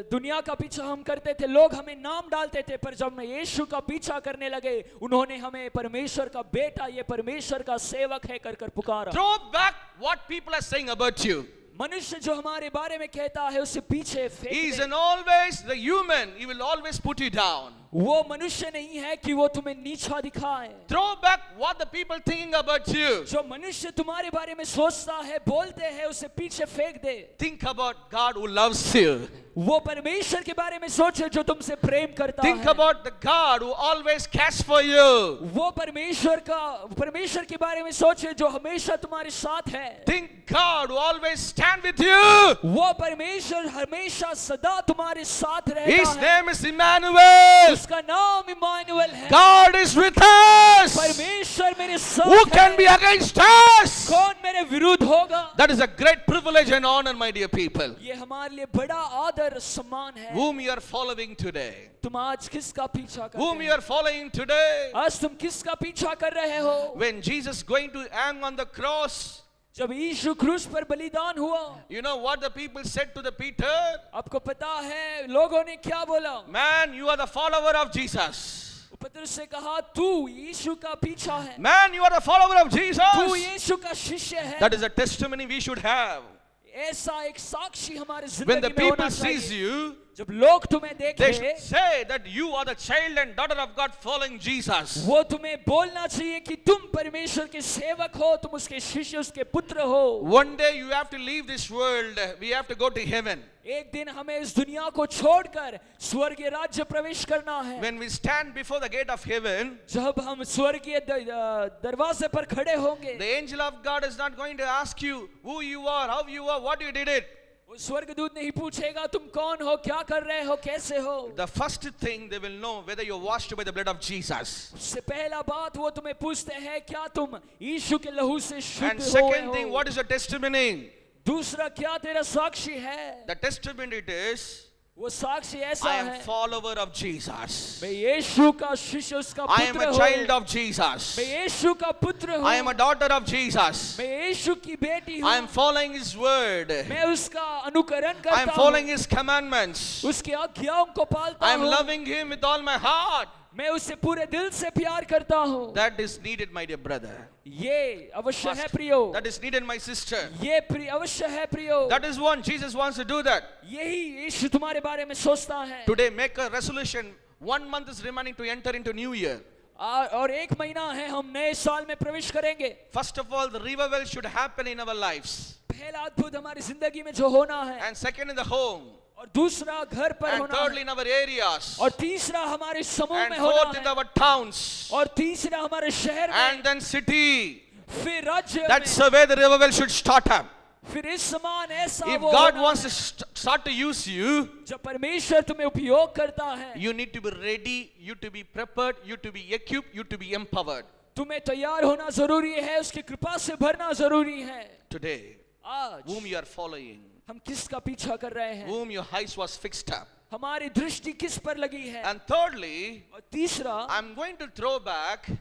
दुनिया का पीछा हम करते थे लोग हमें नाम डालते थे, पर जब मैं यीशु का पीछा करने लगे उन्होंने हमें परमेश्वर का बेटा, ये परमेश्वर का सेवक है कर कर पुकारा। Throw back what people are saying about you. मनुष्य जो हमारे बारे में कहता है उससे पीछे फेंक He is they. an always the human, he will always put you down. वो मनुष्य नहीं है कि वो तुम्हें नीचा दिखाए। Throw back what the people thinking about you. जो मनुष्य तुम्हारे बारे में सोचता है बोलते हैं उसे पीछे फेंक दे। Think about God who loves you. वो परमेश्वर के बारे में सोचे जो तुमसे प्रेम करता Think है। about the God who always cares for you. वो परमेश्वर के बारे में सोचे जो हमेशा तुम्हारे साथ है। Think God who always stand with you. वो परमेश्वर हमेशा सदा तुम्हारे साथ रहता His है। name is Emmanuel. उसका नाम इमानुएल है। God is with us. परमेश्वर मेरे साथ Who है। can be against us? कौन मेरे विरुद्ध होगा? That is a great privilege and honor, my dear people. ये हमारे लिए बड़ा आदर सम्मान है। Whom you are following today? तुम आज किसका पीछा कर Whom रहे you are following today? हो? आज तुम किसका पीछा कर रहे हो? When Jesus going to hang on the cross, जब यीशु क्रूस पर बलिदान हुआ, you know what the people said to the Peter? आपको पता है लोगों ने क्या बोला? Man, you are the follower of Jesus. पतरस से कहा तू यीशु का पीछा है, Man, you are the follower of Jesus. तू यीशु का शिष्य है। That is a testimony we should have. ऐसा एक साक्षी हमारे When the जिंदगी में होना people sees चाहिए। you, जब लोग तुम्हें they देखें should say that you are the child and daughter of God following Jesus. वो तुम्हें बोलना चाहिए कि तुम परमेश्वर के सेवक हो, तुम उसके शिष्य, उसके पुत्र हो। One day you have to leave this world. We have to go to heaven. एक दिन हमें इस दुनिया को छोड़कर स्वर्गीय राज्य प्रवेश करना है। When we stand before the gate of heaven, जब हम स्वर्गीय दरवाजे पर खड़े होंगे, the angel of God is not going to ask you who you are, how you are, what you did it. वो स्वर्गदूत नहीं पूछेगा तुम कौन हो, क्या कर रहे हो, कैसे हो। The first thing they will know whether you're washed by the blood of Jesus. उससे पहला बात वो तुम्हें पूछते हैं क्या तुम यीशु के लहू से शुद्ध And हुए second thing, हो। what is your testimony? दूसरा क्या तेरा साक्षी है? The testimony it is, वो साक्षी ऐसा I am है, follower of Jesus. मैं यीशु का शिष्य, उसका I am पुत्र a हूँ। child of Jesus. मैं यीशु का पुत्र हूँ। I am a daughter of Jesus. मैं यीशु की बेटी I am हूँ। following His word. मैं उसका अनुकरण I am करता following हूँ। His commandments. उसकी आज्ञाओं को पालता I am हूँ। loving Him with all my heart. मैं उससे पूरे दिल से प्यार करता हूँ। That is needed, my dear brother. ये अवश्य है First, प्रियो। that is needed, my sister. ये अवश्य है प्रियो। That is one. Jesus wants to do that. यही यीशु तुम्हारे बारे में सोचता है। Today, make a resolution. 1 month is remaining to enter into New Year. और एक महीना है हम नए साल में प्रवेश करेंगे। First of all, the revival should happen in our lives. पहला अद्भुत हमारी जिंदगी में जो होना है, And second, in the home. और दूसरा घर पर And होना thirdly, है, in our areas. और तीसरा हमारे समूह And में fourth, होना in है, our towns. और तीसरा हमारे शहर And में, then city. फिर राज्य That's में। the way the revival should start up. फिर इस समान ऐसा If वो God होना wants है। to start to use you, जब परमेश्वर तुम्हें उपयोग करता है, you need to be ready, you to be prepared, you to be equipped, you to be empowered. तुम्हें तैयार होना जरूरी है, उसकी कृपा से भरना जरूरी है। Today, आज whom you are following, हम किसका पीछा कर रहे हैं, whom your eyes was fixed up. हमारी दृष्टि किस पर लगी है। And thirdly, और तीसरा, I'm going to throw back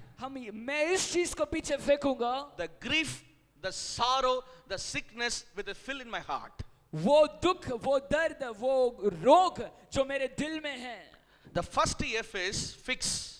मैं इस चीज को पीछे फेंकूंगा, the grief, the sorrow, the sickness with a fill in my heart. वो दुख, वो दर्द, वो रोग जो मेरे दिल में है। The first F is fix.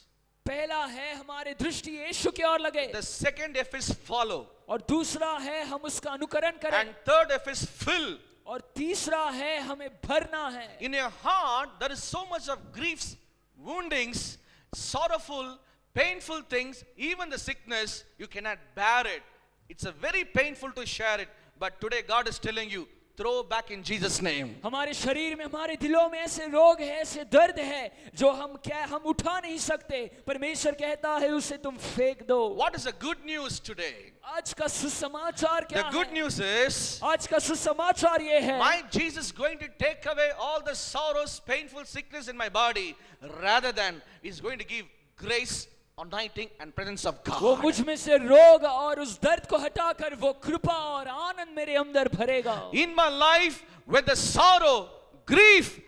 पहला है हमारी दृष्टि यीशु की ओर लगे, The second F is follow. और दूसरा है हम उसका अनुकरण करें, And third F is fill. और तीसरा है हमें भरना है। In your heart, there is so much of griefs, woundings, sorrowful, painful things, even the sickness, you cannot bear it. It's a very painful to share it. But today God is telling you, throw back in Jesus' name. हमारे शरीर में, हमारे दिलों में ऐसे रोग है, ऐसे दर्द है जो हम उठा नहीं सकते। परमेश्वर कहता है उसे तुम फेंक दो। What is the good news today? आज का सुसमाचार क्या The good है? news is, आज का सुसमाचार ये है, my Jesus is going to take away all the sorrows, painful sickness in my body, rather than He's going to give grace, anointing and presence of वो God. मुझ में से रोग और उस दर्द को हटाकर वो कृपा और आनंद मेरे अंदर भरेगा। In my life, with the sorrow, grief,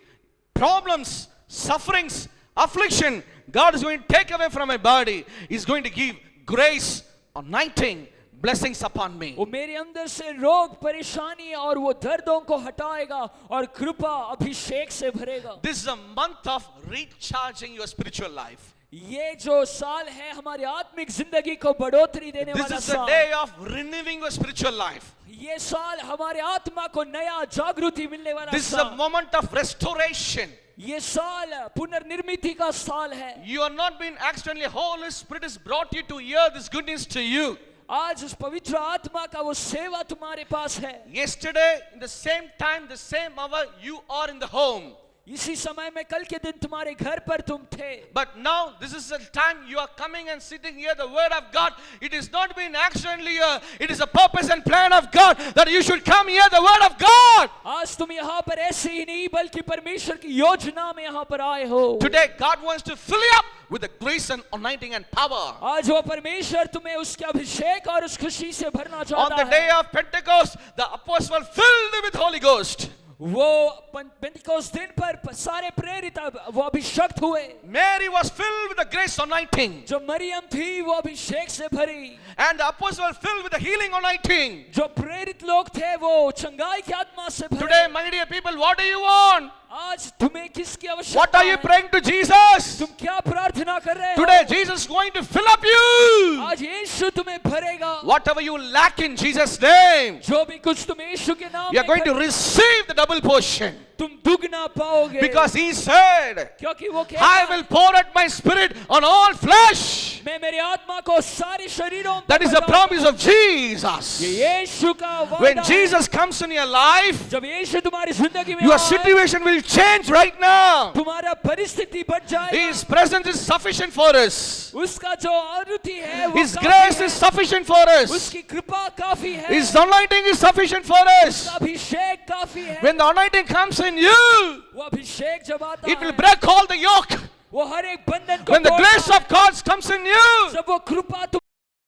problems, sufferings, affliction, God is going to take away from my body. He's going to give grace, anointing, blessings upon me. वो मेरे अंदर से रोग, परेशानी और वो दर्दों को हटाएगा और कृपा अभिषेक से भरेगा। This is a month of recharging your spiritual life. ये जो साल है हमारी आत्मिक जिंदगी को बढ़ोतरी देने This वाला is the साल। day of renewing your spiritual life. ये साल हमारे आत्मा को नया जागृति मिलने वाला This is a साल। moment of restoration. ये साल पुनर्निर्मिति का साल है। You are not being accidentally. Holy Spirit has brought you to hear this good news to you. आज उस पवित्र आत्मा का वो सेवा तुम्हारे पास है। Yesterday, in the same time, the same hour, you are in the home. इसी समय में कल के दिन तुम्हारे घर पर तुम थे। But now, this is the time you are coming and sitting here, the word of God. It is not been accidentally here. It is a purpose and plan of God that you should come here, the word of God. आज तुम यहाँ पर ऐसे ही नहीं बल्कि परमेश्वर की योजना में यहाँ पर आए हो। Today, God wants to fill you up with the grace and anointing and power. आज वो परमेश्वर तुम्हें उसके अभिषेक और उस खुशी से भरना On चाहता the है। day of Pentecost, the apostles were filled with Holy Ghost. वो पेंटिकोस दिन पर सारे प्रेरित वो अभिषक्त हुए। Mary was filled with the grace anointing. जो मरियम थी वो अभिषेक से भरी। And the apostles were filled with the healing anointing. जो प्रेरित लोग थे वो चंगाई की आत्मा से भरे। Today, my dear people, what do you want? आज तुम्हें किसकी आवश्यकता What are you है? praying to Jesus? तुम क्या प्रार्थना कर रहे हो? Today, Jesus is going to fill up you. आज यीशु तुम्हें भरेगा। Whatever you lack in Jesus' name, जो भी कुछ तुम यीशु के नाम you are में going to receive the double portion. तुम दुगना पाओगे। Because He said, क्योंकि वो कहता I है, will pour out my spirit on all flesh. मैं मेरे आत्मा को सारे शरीरों That is the promise of Jesus. ये यीशु का वादा When है। Jesus comes in your life, जब यीशु तुम्हारी जिंदगी में your आए, situation will change right now. तुम्हारा परिस्थिति बढ़ जाएगा। His presence is sufficient for us. उसका जो आरुति है वो His काफी grace है। is sufficient for us. उसकी कृपा काफी है। His anointing is sufficient for us. उसका अभिषेक काफी है। When the anointing comes in you, वो अभिषेक जब आता it will है, break all the yoke. वो हर एक बंधन को When the तोड़ता grace है। of God comes in you, जब वो कृपा तुम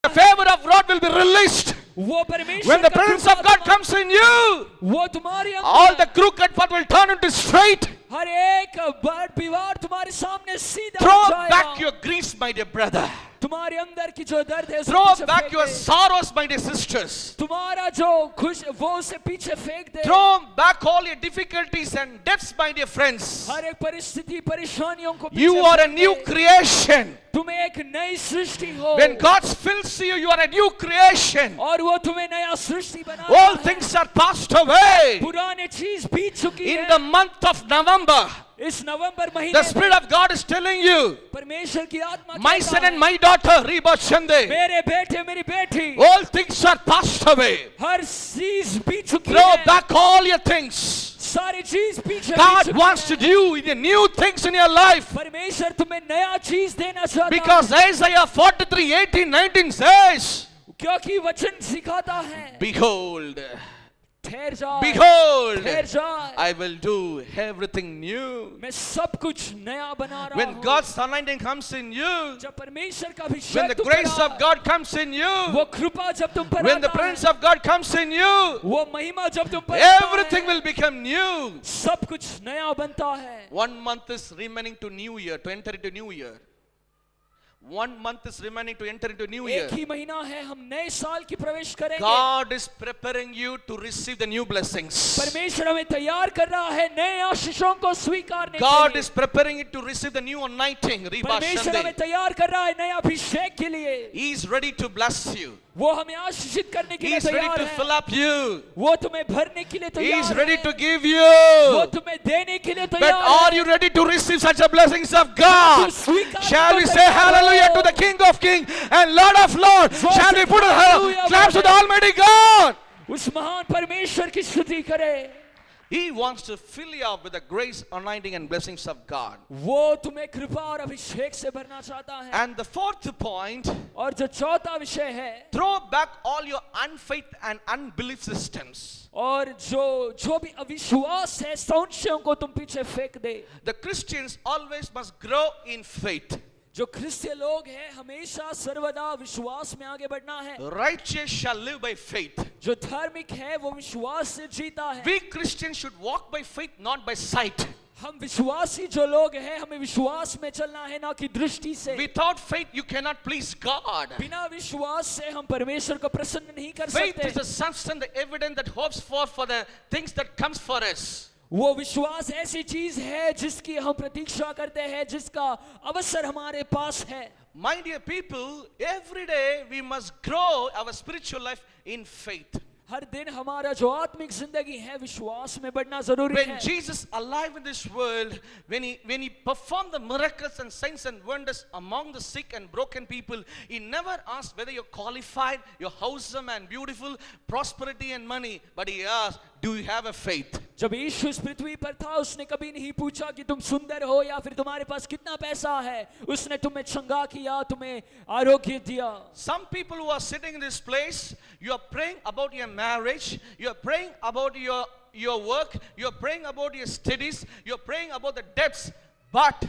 the favor of God will be released. वो परमेश्वर When the का presence कृपा of God तुम्हारे- comes in you, वो तुम्हारे all अंदर the crooked path will turn into straight. हर एक दीवार तुम्हारे सामने सीधा Throw हो जाएगा। back your griefs, my dear brother. तुम्हारे अंदर की जो दर्द है उसे Throw पीछे back फेंक your they. sorrows, my dear sisters. तुम्हारा जो खुश वो उसे पीछे फेंक दे। Throw back all your difficulties and debts, my dear friends. हर एक परिस्थिति परेशानियों को You पीछे are a फेंक new दे। creation. तुम्हें एक नई सृष्टि हो When God fills you, you are a new creation. और वो तुम्हें नया सृष्टि बना All things are passed away. पुराने चीज बीत चुकी In है। the month of November, इस नवंबर महीने the Spirit of God is telling you, परमेश्वर की आत्मा my कहता son है, and my daughter, Reba Shande, मेरे बेटे मेरी बेटी all things are passed away. हर चीज बीत चुकी Throw है। back all your things. सारी चीज पीछे बीत God चुकी wants to है। do the new things in your life. परमेश्वर तुम्हें नया चीज देना चाहता है Because Isaiah 43:18-19 says, क्योंकि वचन सिखाता है behold, ठहर जा, Behold, ठहर जा, I will do everything new. मैं सब कुछ नया बना रहा When हूँ। God's anointing comes in you, जब परमेश्वर का when अभिषेक the तुम grace पर of God comes in you, वो कृपा जब तुम पर when the आता presence है, of God comes in you, वो महिमा जब तुम पर आता everything है, will become new. सब कुछ नया बनता है। 1 month is remaining to New Year, to enter into New Year. 1 month is remaining to enter into New Year. एक ही महीना है, हम नए साल की प्रवेश करेंगे। God is preparing you to receive the new blessings. परमेश्वर हमें तैयार कर रहा है नए आशीषों को स्वीकारने God के लिए। is preparing you to receive the new anointing. Riba परमेश्वर हमें Shande. तैयार कर रहा है नए अभिषेक के लिए। He is ready to bless you. वो हमें आशीषित करने के He लिए is ready तैयार to fill है। up you. वो तुम्हें भरने के लिए He is तैयार ready है। to give वो you. तुम्हें देने के लिए But तैयार are है। you ready to receive such a blessings of God? स्वीकार Shall we करने को say तैयार हो। hallelujah to the King of Kings and Lord of Lords? Shall we put Hallelujah. a claps to the Almighty God? उस महान परमेश्वर की स्तुति करें। He wants to fill you up with the grace, anointing, and blessings of God. वो तुम्हें कृपा और अभिषेक से भरना चाहता है। And the fourth point, और जो चौथा विषय है, throw back all your unfaith and unbelief systems. और जो भी अविश्वास है, संशयों को तुम पीछे फेंक दे। The Christians always must grow in faith. जो क्रिस्तीय लोग हैं, हमेशा सर्वदा विश्वास में आगे बढ़ना है। Righteous shall live by faith. जो धार्मिक है, वो विश्वास से जीता है। We Christians should walk by faith, not by sight. हम विश्वासी जो लोग हैं, हमें विश्वास में चलना है, ना कि दृष्टि से। Without faith, you cannot please God. बिना विश्वास से हम परमेश्वर को प्रसन्न नहीं कर Faith सकते। is the substance, the evidence that hopes for the things that comes for us. वो विश्वास ऐसी चीज है जिसकी हम प्रतीक्षा करते हैं, जिसका अवसर हमारे पास है। My dear people, every day we must grow our spiritual life in faith. हर दिन हमारा जो आत्मिक जिंदगी है, विश्वास में बढ़ना जरूरी When है। Jesus alive in this world, when he performed the miracles and signs and wonders among the sick and broken people, he never asked whether you're qualified, you're wholesome and beautiful, prosperity and money, but he asked, do you have a faith? जब यीशु इस पृथ्वी पर था, उसने कभी नहीं पूछा कि तुम सुंदर हो या फिर तुम्हारे पास कितना पैसा है। उसने तुम्हें चंगा किया, तुम्हें आरोग्य दिया। Some people who are sitting in this place, you are praying about your marriage, you are praying about your work, you are praying about your studies, you are praying about the debts, but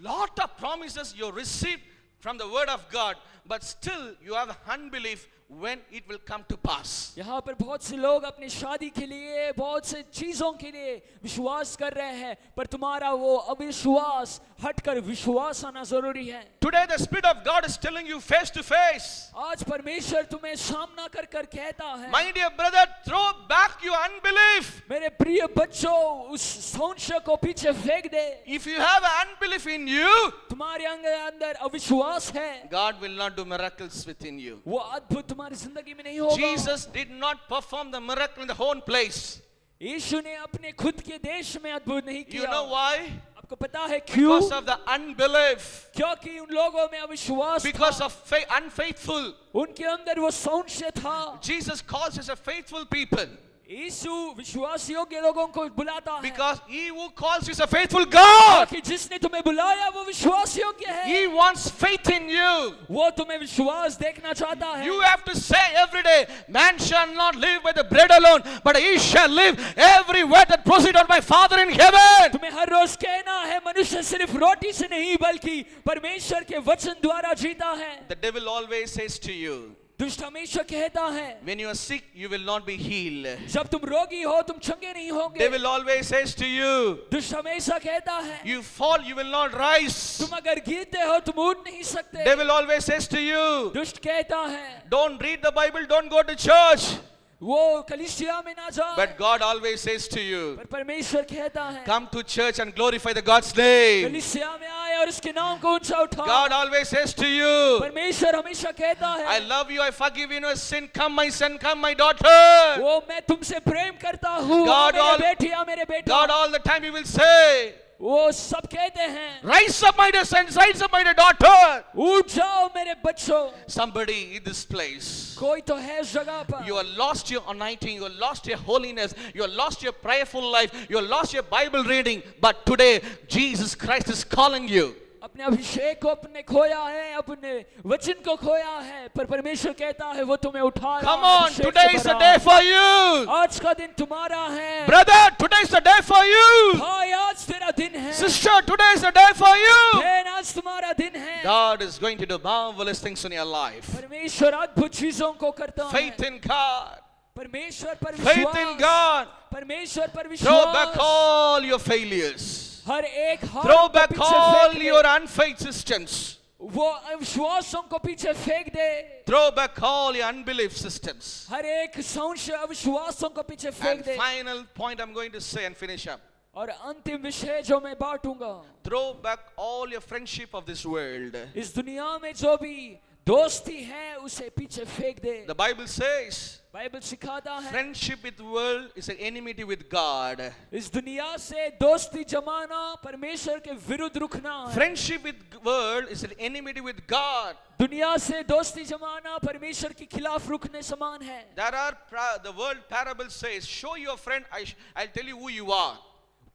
lot of promises you received from the word of God, but still you have unbelief when it will come to pass. यहाँ पर बहुत से लोग अपनी शादी के लिए, बहुत से चीजों के लिए विश्वास कर रहे हैं, पर तुम्हारा वो अविश्वास हटकर विश्वास आना जरूरी है। Today the Spirit of God is telling you face to face. आज परमेश्वर तुम्हें सामना कर कर कहता है, My dear brother, throw back your unbelief. मेरे प्रिय बच्चों, उस संशय को पीछे फेंक दे। If you have unbelief in you, तुम्हारे अंदर अविश्वास है, God will not do miracles within you. वो अद्भुत तुम्हारी जिंदगी में नहीं होगा। Jesus did not perform the miracle in the own place. यीशु ने अपने खुद के देश में अद्भुत नहीं You किया। know why? आपको पता है क्यों? Because of the unbelief. क्योंकि उन लोगों में अविश्वास Because था, of unfaithful. उनके अंदर वो संशय था। Jesus calls us a faithful people. यीशु विश्वास योग्य लोगों को बुलाता है, Because he who calls you is a faithful God. कि जिसने तुम्हें बुलाया वो विश्वास योग्य है। He wants faith in you. वो तुम्हें विश्वास देखना चाहता है। You have to say every day, man shall not live by the bread alone, but he shall live every word that proceeds out of my Father in heaven. तुम्हें हर रोज कहना है, मनुष्य सिर्फ रोटी से नहीं बल्कि परमेश्वर के वचन द्वारा जीता है। The devil always says to you, दुष्ट हमेशा कहता है, when you are sick, you will not be healed. जब तुम रोगी हो तुम चंगे नहीं होगे। Devil always says to you, दुष्ट हमेशा कहता है, you fall, you will not rise. तुम अगर गिरते हो तुम उठ नहीं सकते। Devil always says to you, दुष्ट कहता है, don't read the Bible, don't go to church. वो कलीसिया में ना जाए। But God always says to you, पर परमेश्वर कहता है, come to church and glorify the God's name. कलीसिया में आए और उसके नाम को ऊंचा उठाओ। God always says to you, परमेश्वर हमेशा कहता I है, love you, I forgive you no sin. Come my son, come my daughter. वो मैं तुमसे प्रेम करता हूँ, God मेरे all- बेटिया मेरे बेटा। God all the time he will say, वो सब कहते हैं, rise up my dear son, rise up my dear daughter. उठ जाओ मेरे बच्चों। Somebody in this place, कोई तो है इस जगह पर, you have lost your anointing, you have lost your holiness, you have lost your prayerful life, you have lost your Bible reading, but today Jesus Christ is calling you. अपने अभिषेक को अपने खोया है, अपने वचन को खोया है, पर परमेश्वर कहता है वो तुम्हें उठा रहा Come है, on, अभिषेक today से is the भरा। day for you. आज का दिन तुम्हारा है। Brother, today is the day for you. भाई आज तेरा दिन है। Sister, today is the day for you. बहन आज तुम्हारा दिन है। God is going to do marvelous things in your life. परमेश्वर अद्भुत चीजों को करता है। Faith in God. परमेश्वर पर Faith in विश्वास, God. परमेश्वर पर Throw back विश्वास, all your failures. हर एक हार Throw को back पीछे all फेंक दे। your unfaith systems. वो अविश्वासों को पीछे फेंक दे। Throw back all your unbelief systems. हर एक संशय अविश्वासों को पीछे फेंक And they. final point I'm going to say and finish up. और अंतिम विषय जो मैं बांटूंगा, Throw back all your friendship of this world. इस दुनिया में जो भी दोस्ती है उसे पीछे फेंक दे। The Bible says बाइबल सिखाता है friendship with the world is an enmity with God. इस दुनिया से दोस्ती जमाना परमेश्वर के विरुद्ध रुकना है। Friendship with the world is an enmity with God. दुनिया से दोस्ती जमाना परमेश्वर के खिलाफ रुकने समान है। There are the world parable says, show your friend, I'll tell you who you are.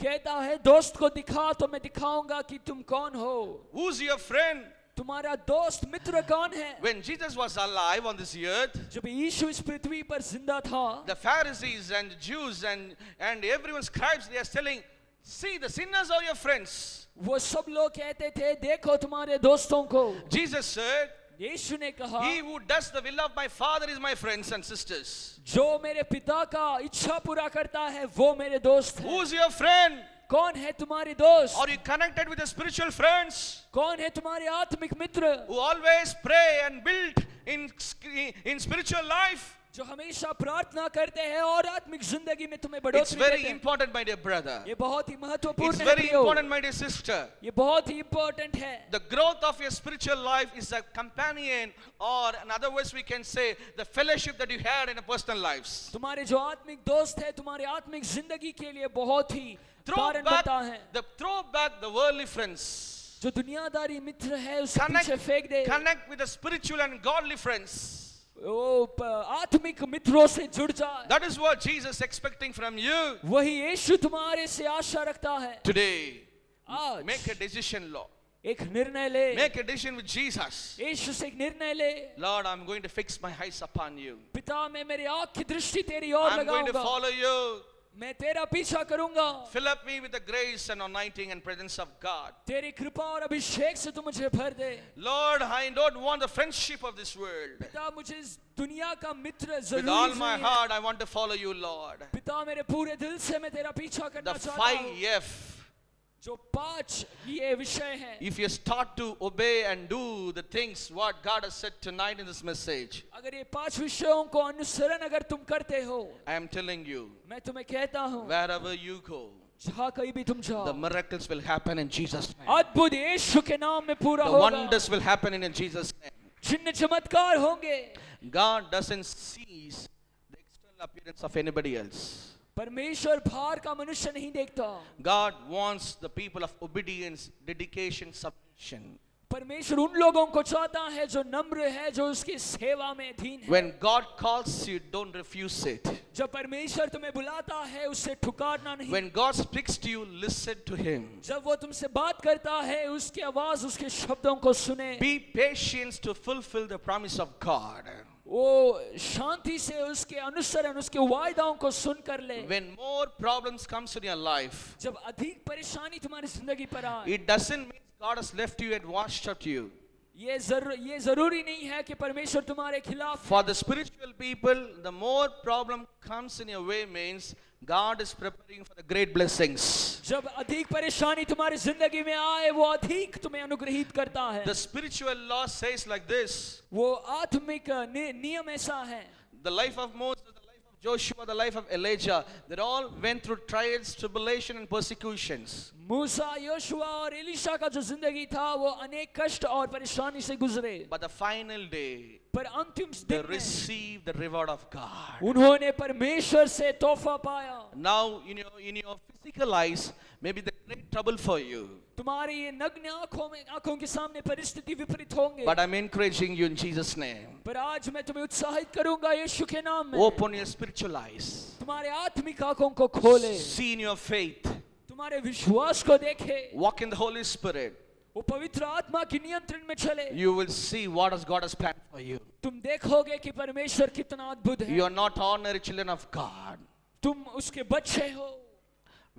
कहता है दोस्त को दिखा तो मैं दिखाऊंगा कि तुम कौन हो। Who's your friend? तुम्हारा दोस्त मित्र कौन है? When Jesus was alive on this earth, जब यीशु इस पृथ्वी पर जिंदा था, the Pharisees and Jews and everyone scribes, they are telling, see, the sinners are your friends. वो सब लोग कहते थे देखो तुम्हारे दोस्तों को। Jesus said, यीशु ने कहा he who does the will of my Father is my friends and sisters. जो मेरे पिता का इच्छा पूरा करता है वो मेरे दोस्त है। Who's your friend? कौन है तुम्हारे दोस्त? Are you connected with the spiritual friends कौन है तुम्हारे आत्मिक मित्र who always pray and build in spiritual life? जो हमेशा प्रार्थना करते हैं और आत्मिक जिंदगी में तुम्हें It's बढ़ोतरी very देते हैं? important, my dear brother. ये बहुत ही It's महत्वपूर्ण है very प्रियो। important, my dear sister. ये बहुत ही इम्पोर्टेंट है। The growth of your spiritual life is a companion, or in other words, we can say the fellowship that you had in your personal lives. तुम्हारे जो आत्मिक दोस्त है तुम्हारे आत्मिक जिंदगी के लिए बहुत ही Throw कारण back बनता है। the worldly friends. जो दुनियादारी मित्र है उसे Connect, पीछे फेंक दे। connect with the spiritual and godly friends. वो आत्मिक मित्रों से जुड़ जा। That is what Jesus is expecting from you वही यीशु तुम्हारे से आशा रखता है। today. आज Make a decision, Lord. एक निर्णय ले। Make a decision with Jesus. यीशु से एक निर्णय ले। Lord, I'm going to fix my eyes upon you. पिता मैं मेरी आँख की दृष्टि तेरी ओर I'm going to लगाऊंगा। follow you. मैं तेरा पीछा करूंगा। Fill up me with the grace and anointing and presence of God. तेरी कृपा और अभिषेक से तू मुझे भर दे। Lord, I don't want the friendship of this world. पिता मुझे इस दुनिया का मित्र With all जरूरी my नहीं है। heart, I want to follow you, Lord. पिता मेरे पूरे दिल से मैं तेरा पीछा The करना चाहता 5 हूँ। F. जो 5 ये विषय हैं। If you start to obey and do the things what God has said tonight in this message, अगर ये 5 विषयों को अनुसरण अगर तुम करते हो, I am telling you, मैं तुम्हें कहता हूँ wherever you go, जहाँ कहीं भी तुम the जाओ, miracles will happen in Jesus' name. अद्भुत यीशु के नाम में पूरा The होगा। wonders will happen in Jesus' name. चिन्ह चमत्कार होंगे। God doesn't seize the external appearance of anybody else. परमेश्वर बाहर का मनुष्य नहीं देखता। God wants the people of obedience, dedication, submission. परमेश्वर उन लोगों को चाहता है जो नम्र है, जो उसकी सेवा में अधीन है। When God calls you, don't refuse it. जब परमेश्वर तुम्हें बुलाता है उसे ठुकराना नहीं। When God speaks to you, listen to Him. जब वो तुमसे बात करता है उसकी आवाज उसके शब्दों को सुने। Be patient to fulfill the promise of God. वो शांति से उसके अनुसरण उसके वायदाओं को सुन कर ले। When more problems comes in your life, जब अधिक परेशानी तुम्हारी जिंदगी पर आए, it doesn't mean God has left you and washed up you. ये जरूरी नहीं है कि परमेश्वर तुम्हारे खिलाफ। For the spiritual people, the more problem comes in your way means God is preparing for the great blessings. जब अधिक परेशानी तुम्हारी जिंदगी में आए वो अधिक तुम्हें अनुग्रहित करता है। The spiritual law says like this. वो आत्मिक नियम ऐसा है। The life of Moses, the life of Joshua, the life of Elijah, they all went through trials, tribulation and persecutions. मूसा, योशुआ और एलीशा का जो जिंदगी था वो अनेक कष्ट और परेशानी से गुजरे। But the final day, पर अंतिम they दिन में received the reward of God. उन्होंने परमेश्वर से तोहफा पाया। Now, in your physical eyes, maybe the great trouble for you. तुम्हारी ये नग्न आंखों के सामने परिस्थिति विपरीत होंगे। But I'm encouraging you in Jesus' name. पर आज मैं तुम्हें उत्साहित करूंगा यीशु के नाम में। Open your spiritual eyes. तुम्हारे आत्मिक आंखों को खोले। See in your faith. तुम्हारे विश्वास को देखे। Walk in the Holy Spirit. वो पवित्र आत्मा के नियंत्रण में चले, you will see what has God has planned for you. तुम देखोगे कि परमेश्वर कितना अद्भुत है। You are not ordinary children of God. तुम उसके बच्चे हो।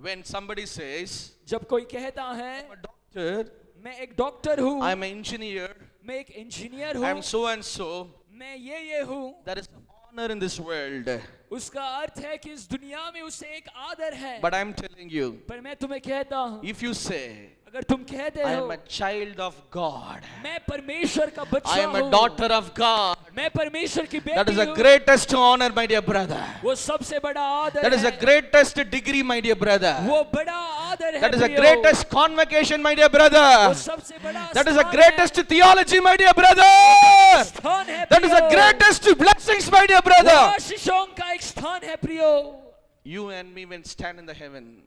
When somebody says, जब कोई कहता है I'm a doctor, मैं एक डॉक्टर हूँ, I'm an engineer, मैं एक इंजीनियर I'm हूँ, so and so, मैं ये हूँ, there is honor in this world. उसका अर्थ है कि इस दुनिया में उसे एक आदर है। But I'm telling you, पर मैं तुम्हें कहता हूँ, if you say, अगर तुम कहते I हो am a child of God, मैं परमेश्वर का I बच्चा am a हूँ, daughter of God, मैं परमेश्वर की that is बेटी the हूँ, greatest honor, my dear brother. वो सबसे बड़ा आदर That is the है, greatest degree, my dear brother. वो बड़ा आदर है That is the प्रियो, greatest convocation, my dear वो brother. सबसे बड़ा That is the स्थान greatest है, theology, my dear brother. स्थान है That is the प्रियो, greatest blessings, my dear वो brother. आशीषों का एक स्थान है प्रियो। You and me when stand in the heaven,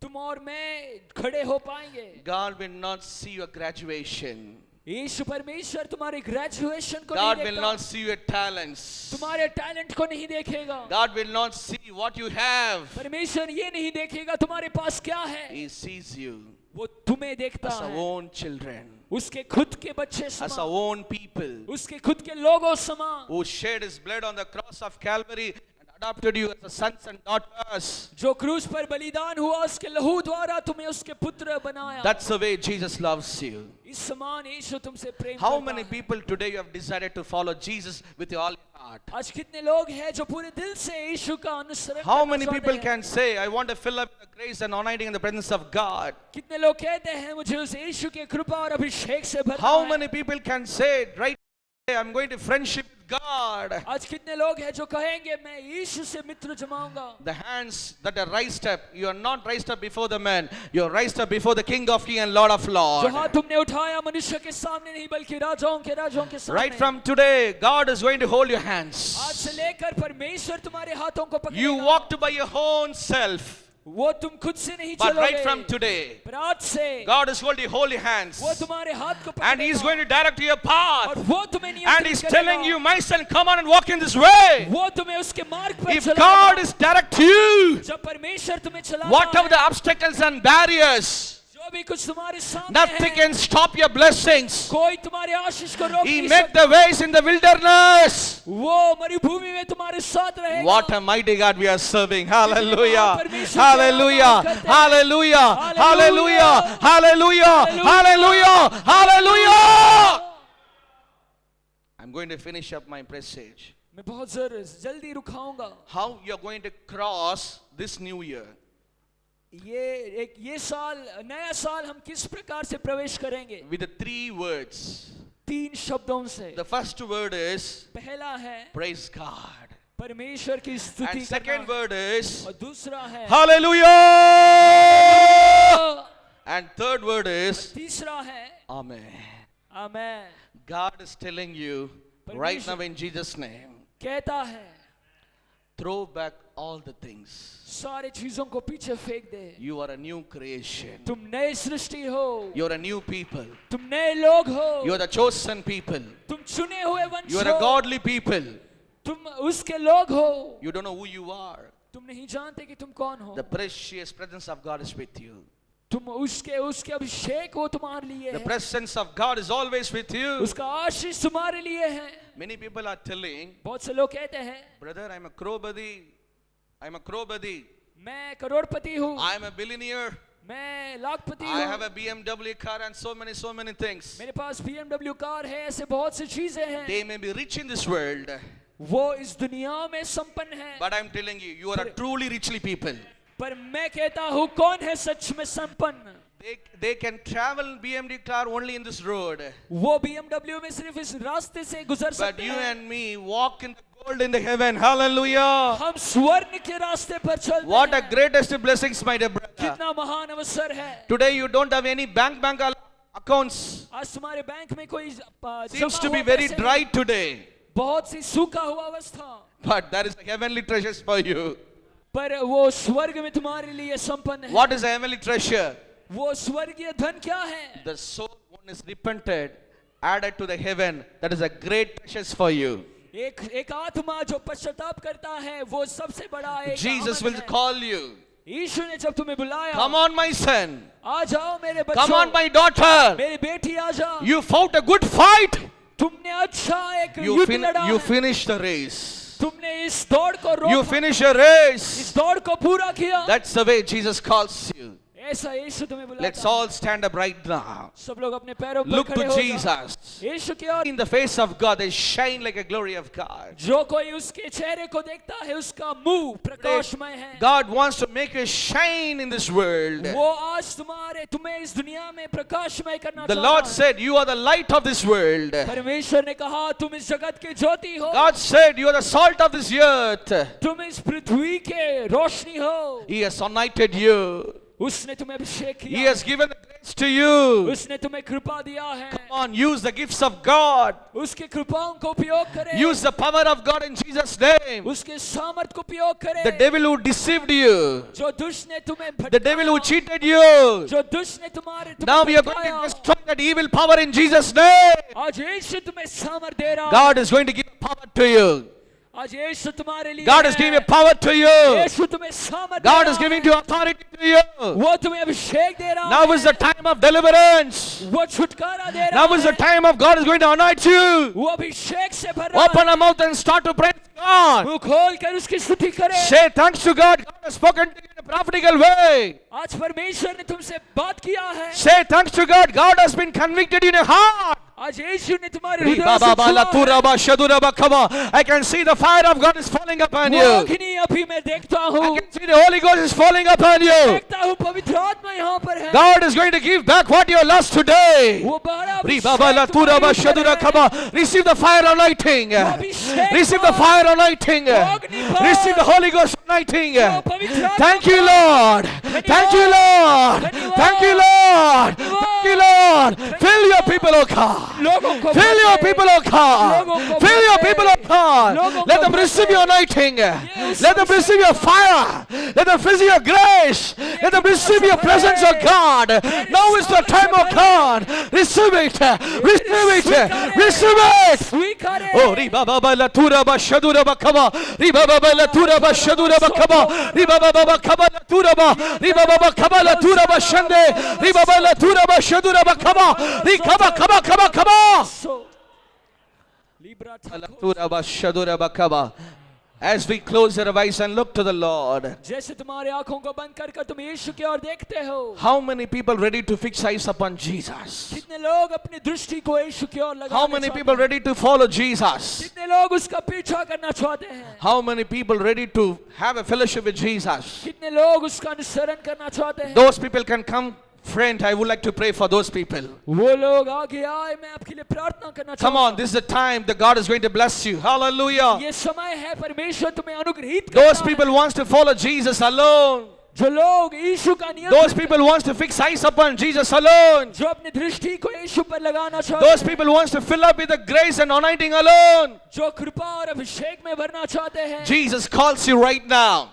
तुम और मैं खड़े हो पाएंगे, God will not see your graduation. यीशु परमेश्वर तुम्हारे ग्रेजुएशन को God नहीं will देखता, not see your talents. तुम्हारे टैलेंट को नहीं देखेगा, God will not see what you have. परमेश्वर ये नहीं देखेगा तुम्हारे पास क्या है, He sees you वो तुम्हें देखता as our है, own children, उसके खुद के बच्चे as our समान, own people, उसके खुद के लोगों समान, who shed His blood on the cross of Calvary and adopted you as the sons and daughters. जो क्रूस पर बलिदान हुआ उसके लहू द्वारा तुम्हें उसके पुत्र बनाया। That's the way Jesus loves you. इस समान यीशु तुमसे प्रेम How करता many है। people today you have decided to follow Jesus with your all your heart? आज कितने लोग हैं जो पूरे दिल से यीशु का अनुसरण How करना many चाहते people हैं? can say, I want to fill up the grace and anointing in the presence of God? कितने लोग कहते हैं मुझे उस यीशु के कृपा और अभिषेक से भरना How है? many people can say, right today, I'm going to friendship with God? आज कितने लोग हैं जो कहेंगे मैं यीशु से मित्र जमाऊंगा? The hands that are raised up, you are not raised up before the man, you are raised up before the King of Kings and Lord of जो Lords. हाथ तुमने उठाया मनुष्य के सामने नहीं बल्कि राजाओं के के सामने। Right from today, God is going to hold your आज hands. से लेकर परमेश्वर तुम्हारे हाथों को You पकड़ेगा। walked by your own self, वो तुम खुद से नहीं but right चलोगे। from today, पर आज से God is holding your holy hands, वो तुम्हारे हाथ को and He is पकड़ेगा going to direct your और path, वो तुम्हें and नियंत्रित He's करेगा। telling you, my son, come on and walk in this way. वो तुम्हें उसके मार्ग पर If God चलाएगा। is direct you, जब परमेश्वर तुम्हें चलाता whatever है, the obstacles and barriers, जो भी कुछ तुम्हारे सामने nothing है, can stop your blessings. कोई तुम्हारे आशीष को रोक He नहीं made सकता। the ways in the wilderness. वो मरुभूमि में तुम्हारे साथ रहेगा। What a mighty God we are serving. Hallelujah. परमेश्वर Hallelujah. की आराधना करते हैं। Hallelujah. Hallelujah. Hallelujah. Hallelujah. Hallelujah. Hallelujah. I'm going to finish up my message. मैं बहुत जल्दी रुकाऊंगा। How you are going to cross this new year? ये साल नया साल हम किस प्रकार से प्रवेश करेंगे? With the 3 words. 3 शब्दों से। The first word is पहला है praise God. परमेश्वर की स्तुति And second करना word is और दूसरा है hallelujah. And third word is तीसरा है amen. Amen. God is telling you right now in Jesus' name, कहता है throw back all the things. सारे चीजों को पीछे फेंक दे। You are a new creation. तुम नए सृष्टि हो, You are a new people. तुम नए लोग हो, You are the chosen people. तुम चुने हुए वंश You are a हो, godly people. तुम उसके लोग हो। You don't know who you are. तुम नहीं जानते कि तुम कौन हो। The precious presence of God is with you. तुम उसके अभिषेक वो तुम्हारे लिए The है, presence of God is always with you. उसका आशीष तुम्हारे लिए है। Many people are telling, बहुत से लोग कहते हैं brother, I'm a crowbody. I'm a crowbody. मैं करोड़पति हूँ, I'm a billionaire. मैं लाखपति I have a हूँ, BMW car and so many things. मेरे पास BMW कार है, ऐसे बहुत सी चीजें हैं। They may be rich in this world, वो इस दुनिया में संपन्न है, but I'm telling you, you are a truly richly people. पर मैं कहता हूँ कौन है सच में संपन्न? They can travel BMW car only in this road, वो BMW में सिर्फ इस रास्ते से गुजर but सकते you हैं। and me walk in the gold in the heaven. Hallelujah. हम स्वर्ण के रास्ते पर चलते What a हैं। greatest blessings, my dear brother. कितना महान अवसर है। Today you don't have any bank accounts. आज तुम्हारे बैंक में कोई Seems जमा to be हुआ very पैसे dry नहीं। today, बहुत सी सूखा हुआ अवस्था, but there is heavenly treasures for you. पर वो स्वर्ग में तुम्हारे लिए संपन्न है। What is the heavenly treasure? वो स्वर्गीय धन क्या है? The soul one is repented, added to the heaven. That is a great treasures for you. एक आत्मा जो पश्चाताप करता है वो सबसे बड़ा एक Jesus अमन will है। call you. यीशु ने जब तुम्हें बुलाया, Come on, my son. आ जाओ मेरे बच्चों, Come on, my daughter. मेरी बेटी आ जाओ, You fought a good fight. तुमने अच्छा एक You, युद्ध लड़ा you है। finished the race. तुमने इस दौड़ को You रोका, finish your race. इस दौड़ को पूरा किया। That's the way Jesus calls you. ऐसा यीशु तुम्हें बुलाता Let's है। all stand up right now. सब लोग अपने पैरों पर Look खड़े to हो जाओ। Jesus. यीशु की ओर, In the face of God, they shine like a glory of God. जो कोई उसके चेहरे को देखता है उसका मुंह प्रकाशमय है। God wants to make you shine in this world. वो आज तुम्हें इस दुनिया में प्रकाशमय करना The चाहता Lord है। said, you are the light of this world. परमेश्वर ने कहा तुम इस जगत की ज्योति हो, God said, you are the salt of this earth. तुम इस पृथ्वी के रोशनी हो। He has anointed you. उसने तुम्हें अभिषेक He किया, has given the grace to you. उसने तुम्हें कृपा दिया है। Come on, use the gifts of God. उसके कृपाओं को उपयोग करें, Use the power of God in Jesus' name. उसके सामर्थ को उपयोग करें। The devil who deceived you, जो दुष्ट ने तुम्हें the devil who भटकाया, cheated you. जो दुष्ट ने तुम्हें Now we are going to भटकाया, destroy that evil power in Jesus' name. आज यीशु तुम्हें सामर्थ दे रहा है। God is going to give power to you. आज यीशु तुम्हारे लिए God is है। giving power to you. यीशु तुम्हें सामर्थ God दे is रहा giving है। you authority to you. वो तुम्हें अभिषेक दे रहा Now है। is the time of deliverance. वो छुटकारा दे रहा Now is the है। time of God is going to anoint you. वो अभिषेक से भर रहा Open है। a mouth and start to praise God. मुंह खोल कर उसकी स्तुति करे। Say thanks to God. God has spoken to you in a prophetical way. आज परमेश्वर ने तुमसे बात किया है। Say thanks to God. God has been convicted in your heart. आज यीशु ने तुम्हारे हृदय से छुआ है। I can see the fire of God is falling upon वो you. अग्नि अभी मैं देखता हूँ, I can see the Holy Ghost is falling upon you. देखता हूँ पवित्र आत्मा यहाँ पर है। God is going to give back what you lost today. वो बड़ा अभिषेक तुम्हारे ऊपर है। Receive the fire anointing. Abhishek Receive the fire anointing. Receive the Holy Ghost anointing. वो पवित्र आत्मा Thank you, Lord. Thank you, Lord. Thank you, Lord. Thank you, Lord. Fill your people, O God. लोगों को Fill your भरे। people, O God. लोगों को Fill your भरे। people, O God. लोगों Let को them भरे। receive your anointing. Yes, Let them receive your fire. Let them receive your grace. Let them receive your presence, O God. Now is the time, O God. Receive it. Receive it. Receive it. स्वीकारे। Oh, riba baba la tura ba shadura ba kaba. Riba baba la tura ba shadura ba kaba. Riba baba kaba la tura ba. Riba baba kaba la tura ba shande. Riba baba la tura ba shadura ba kaba. Ri kaba kaba kaba kaba. So Libra La tura ba shadura ba kaba. As we close our eyes and look to the Lord, जैसे तुम्हारे आंखों को बंद कर तुम यीशु की ओर देखते हो, how many people ready to fix eyes upon Jesus? कितने लोग अपनी दृष्टि को यीशु की ओर लगाना How many चाहते people हैं? ready to follow Jesus? कितने लोग उसका पीछा करना चाहते हैं? How many people ready to have a fellowship with Jesus? कितने लोग उसका अनुसरण करना चाहते हैं? Those people can come. Friend, I would like to pray for those people. वो लोग आगे आए, मैं आपके लिए प्रार्थना करना Come चाहता on, this is the time that God is going to bless you. Hallelujah. ये समय है परमेश्वर तुम्हें अनुग्रहित Those करता people है। wants to follow Jesus alone. जो लोग यीशु का नियम Those people wants to fix eyes upon Jesus alone. जो अपनी दृष्टि को यीशु पर लगाना चाहते Those हैं, people wants to fill up with the grace and anointing alone. जो कृपा और अभिषेक में भरना चाहते हैं, Jesus calls you right now.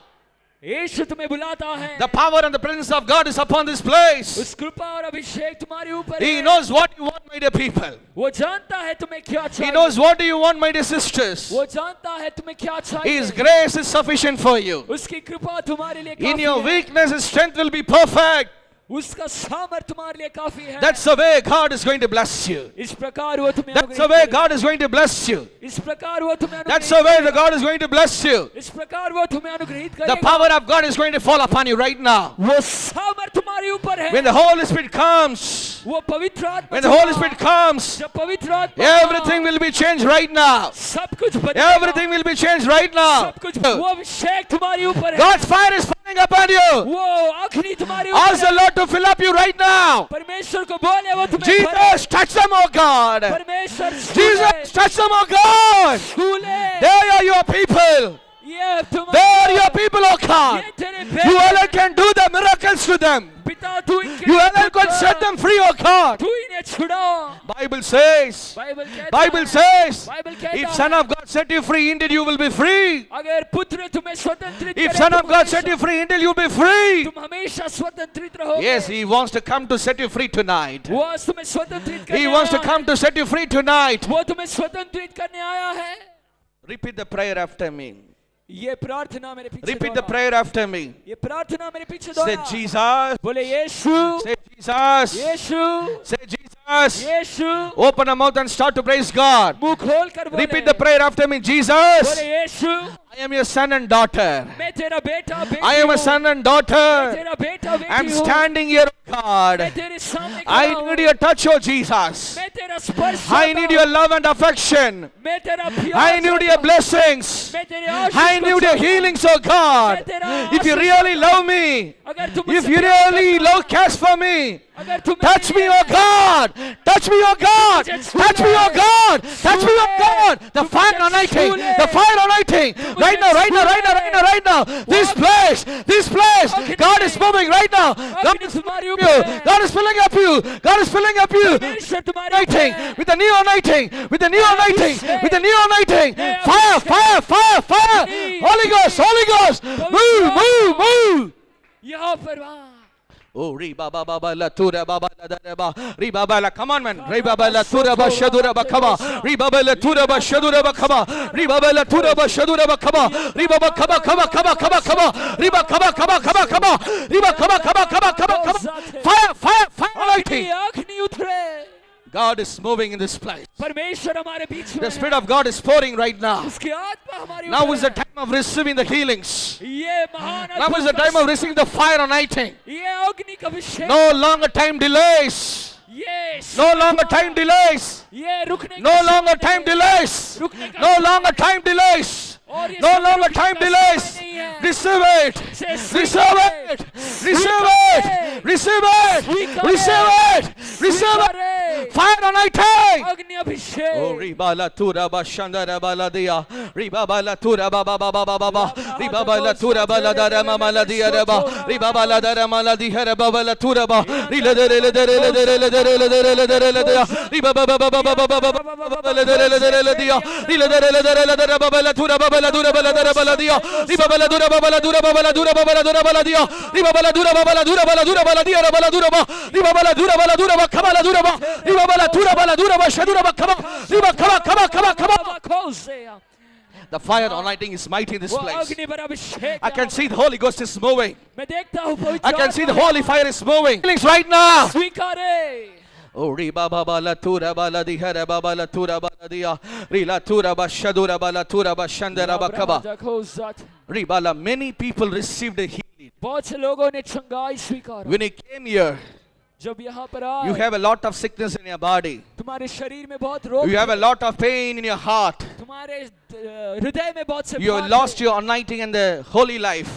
यीशु तुम्हें बुलाता है। The power and the presence of God is upon this place. उस कृपा और अभिषेक तुम्हारे ऊपर He है। knows what you want, my dear people. वो जानता है तुम्हें क्या He चाहिए। knows what do you want, my dear sisters. वो जानता है तुम्हें क्या His चाहिए। grace is sufficient for you. उसकी कृपा तुम्हारे लिए In काफी your है। weakness, His strength will be perfect. उसका सामर्थ तुम्हारे लिए काफी है। That's the way God is going to bless you. इस प्रकार वो तुम्हें That's the अनुग्रहित way करेगा। God is going to bless you. इस प्रकार वो तुम्हें That's अनुग्रहित the way the करेगा। God is going to bless you. इस प्रकार वो तुम्हें अनुग्रहित The करेगा। power of God is going to fall upon you right now. वो सामर्थ तुम्हारे ऊपर है। When the Holy Spirit comes, वो पवित्र आत्मा when the Holy जब Spirit comes, जब पवित्र आत्मा everything will be changed right now. सब कुछ बदलेगा। Everything will be changed right now. सब कुछ वो अभिषेक तुम्हारे ऊपर है। God's fire is falling upon you. वो अग्नि तुम्हारे ऊपर Ask the है। Lord to fill up you right now. परमेश्वर को बोले वो तुम्हें भरे। Jesus, touch them, oh God. परमेश्वर छूले, Jesus, touch them, oh God. छूले। They are your people. ये They तुम्हारे are your people, oh God. ये तेरे You बेटे alone can do the miracles to them. पिता तू इनके You alone पुत्र, can set them free, oh God. तू इन्हें छुड़ा। Bible says, बाइबल कहता Bible है, says, बाइबल कहता if है, Son of God set you free, indeed you will be free. अगर पुत्र तुम्हें स्वतंत्रित If करे, Son तुम of God हमेशा- set you free, indeed you'll be free. तुम हमेशा स्वतंत्रित रहोगे। Yes, He wants to come to set you free tonight. वो आज तुम्हें स्वतंत्रित करने He wants to आया come to set you free tonight. है। वो तुम्हें स्वतंत्रित करने आया है। Repeat the prayer after me. ये प्रार्थना मेरे पीछे Repeat the दोहराओ। prayer after me. ये प्रार्थना मेरे पीछे Say दोहराओ। Jesus. बोले यीशु, Say Jesus. Yeshu, Say Jesus. Yeshu. Open a mouth and start to praise God. मुंह खोल कर बोले। Repeat the prayer after me. Jesus, बोले यीशु, I am your son and daughter. मैं तेरा बेटा बेटी I am a हूँ। son and मैं daughter. तेरा बेटा बेटी I'm हूँ। standing here, oh God. मैं तेरे सामने I खड़ा हूँ। need your touch, oh Jesus. मैं तेरा स्पर्श I चाहता need हूँ। your love and affection. मैं तेरा प्यार I need चाहता your हूँ। blessings. मैं तेरे आशीष I को need your चाहता हूँ। healings, oh God. मैं तेरा If you आशीष really चाहता love me, हूँ। अगर तुम if मुझसे you प्यार really करते हो, love cares for me, अगर तुम touch मेरे me, लिए oh God. Touch me, oh God. Touch me, oh God. Touch me, oh God. The fire anointing. The fire anointing. Right now, right now, right now, right now, right now. This place. God is moving right now. God is filling up you. God is filling up you. God is filling up you. परमेश्वर तुम्हारे Anointing. ऊपर With the new anointing. With the new anointing. With the new anointing. Fire, fire, fire, fire. Holy Ghost, Holy Ghost. Move, move, move. यहाँ पर वहाँ Oh, Riba Baba la Tura Baba la Dareba, Riba Bala, come on, man, Riba Bala Tura Bashadura Bakaba, Riba Bala Tura Bashadura Bakaba, Riba Bala Tura Bashadura Bakaba, Riba Bakaba, Riba Kaba, Riba Kaba, fire, lighting. अग्नि उतरे। God is moving in this place. परमेश्वर हमारे बीच में The Spirit of God is pouring right now. उसकी आत्मा हमारे Now ऊपर is the है। time of receiving the healings. ये महान Now is the अद्भुत time of receiving the fire anointing. ये अग्नि का अभिषेक No longer time delays. ये No longer time delays. ये रुकने No का longer समय time नहीं है। delays. रुकने का No समय longer time delays. और ये No समय longer रुकने time का delays. समय नहीं है। Receive it. से Receive स्वीकार it. Receive it. Receive it. Receive it. Receive it. Fire anointing. अग्नि अभिषेक Oh, Ribala Tura Bashandara Baladia, Ribabala Tura Baba Baba Baba, Ribabala Tura Baladara Mamaladia Reba, Ribabala Dara Maladia Rebabala Turaba, The fire anointing is mighty in this वो place. अग्नि पर अभिषेक I can see the Holy Ghost is moving. मैं देखता हूँ पवित्र I can see the आत्मा holy fire is moving. Feelings right now. स्वीकारे Oh, Riba Baba La Tura Bala Dihara Baba La Tura Bala Dia, Rila Tura Bashadura Bala Tura Bashandara Bakaba. Ribala, many people received a healing. बहुत से लोगों ने चंगाई स्वीकार When he came here, जब यहाँ पर आए you have a lot of sickness in your body. तुम्हारे शरीर में बहुत रोग You have a lot of pain in your heart. तुम्हारे हृदय में बहुत से You have भार lost है। your anointing and the holy life.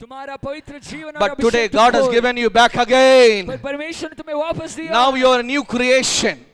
तुम्हारा पवित्र जीवन और But today Abhishek God has तुमको- given you back again. पर परमेश्वर ने तुम्हें वापस दिया Now you are a new creation.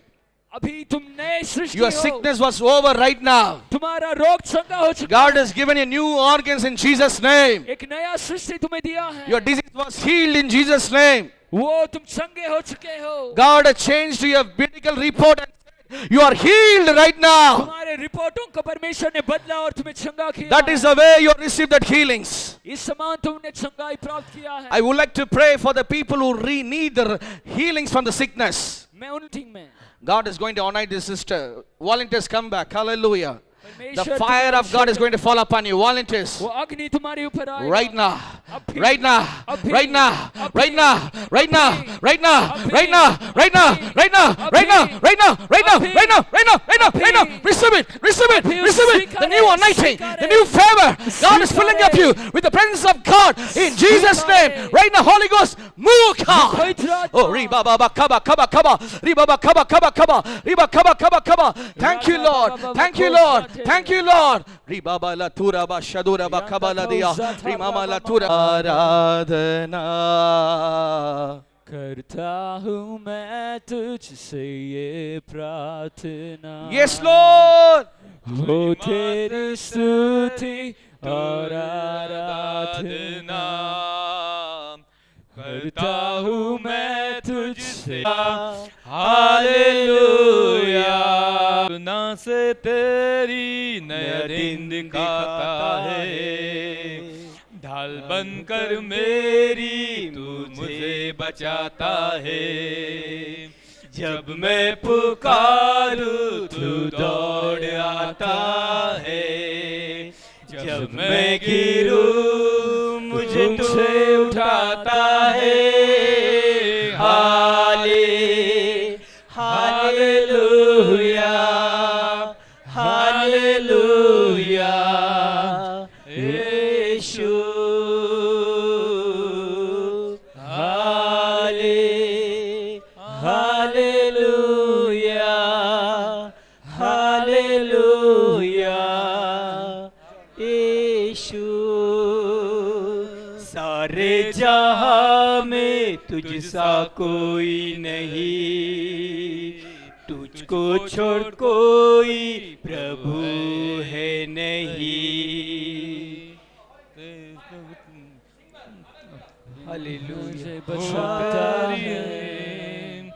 अभी तुम नए सृष्टि Your हो sickness was over right now. तुम्हारा रोग चंगा हो चुका God has given you new organs in Jesus' name. एक नया सृष्टि तुम्हें दिया है Your disease was healed in Jesus' name. वो तुम चंगे हो चुके हो God has changed your medical report and said, you are healed right now. तुम्हारे रिपोर्टों को परमेश्वर ने बदला और तुम्हें चंगा किया That is the way you received that healings. इस समान तुमने चंगाई प्राप्त किया है I would like to pray for the people who need the healings from the sickness. मैं उन टीम में God is going to honor this sister. Volunteers come back. Hallelujah. The परमेश्वर fire of God is going to fall upon you. Volunteers. वो अग्नि तुम्हारे ऊपर आएगा Right now. अभी, Right now. अभी, Right now. अभी, Right now. Right now. अभी, Right now. अभी, Right now. Right now. अभी, Right now. अभी, Right now. Right now. Right now. अभी, Right now. Right now. Right now. Right now. अभी, Receive it. Receive it. अभी, Receive it. The new anointing. The new favor. God is filling up you with the presence of God in Jesus' name. Right now, Holy Ghost, move God. पवित्र Oh, Riba Baba Kaba Kaba Kaba, Riba Baba Kaba Kaba Kaba, Riba Kaba Kaba Kaba. Thank you, Lord. Thank you, Lord. Thank you, Lord. Riba Bala Tura Ba Shadura Ba Kaba La Dia, Rimama La Tura Aradhana. करता हूँ मैं तुझसे ये प्रार्थना Yes, Lord. हो तेरी स्तुति और आराधना करता हूँ मैं तुझसे हालेलुया ना से तेरी नया दिन दिखाता है ढाल बनकर मेरी तू मुझे बचाता है जब मैं पुकारूं तू दौड़ आता है जब मैं गिरूं मुझे तुझे उठाता है। हालेलुया हालेलुया यीशु हालेलुया हालेलुया यीशु। सारे जहां में तुझसा कोई नहीं, तुझको छोड़ कोई प्रभु है नहीं। मुझे बचाता है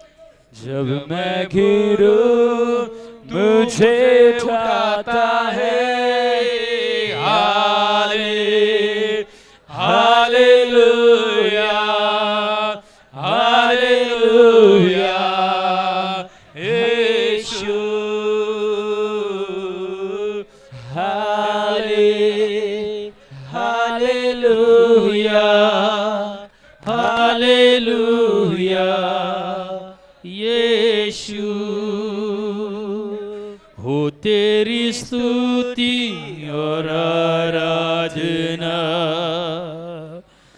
जब मैं गिरूं मुझे उठाता है। हालेलुया हालेलुया यीशु हालेलुया हालेलुया यीशु। हो तेरी स्तुति और आराधना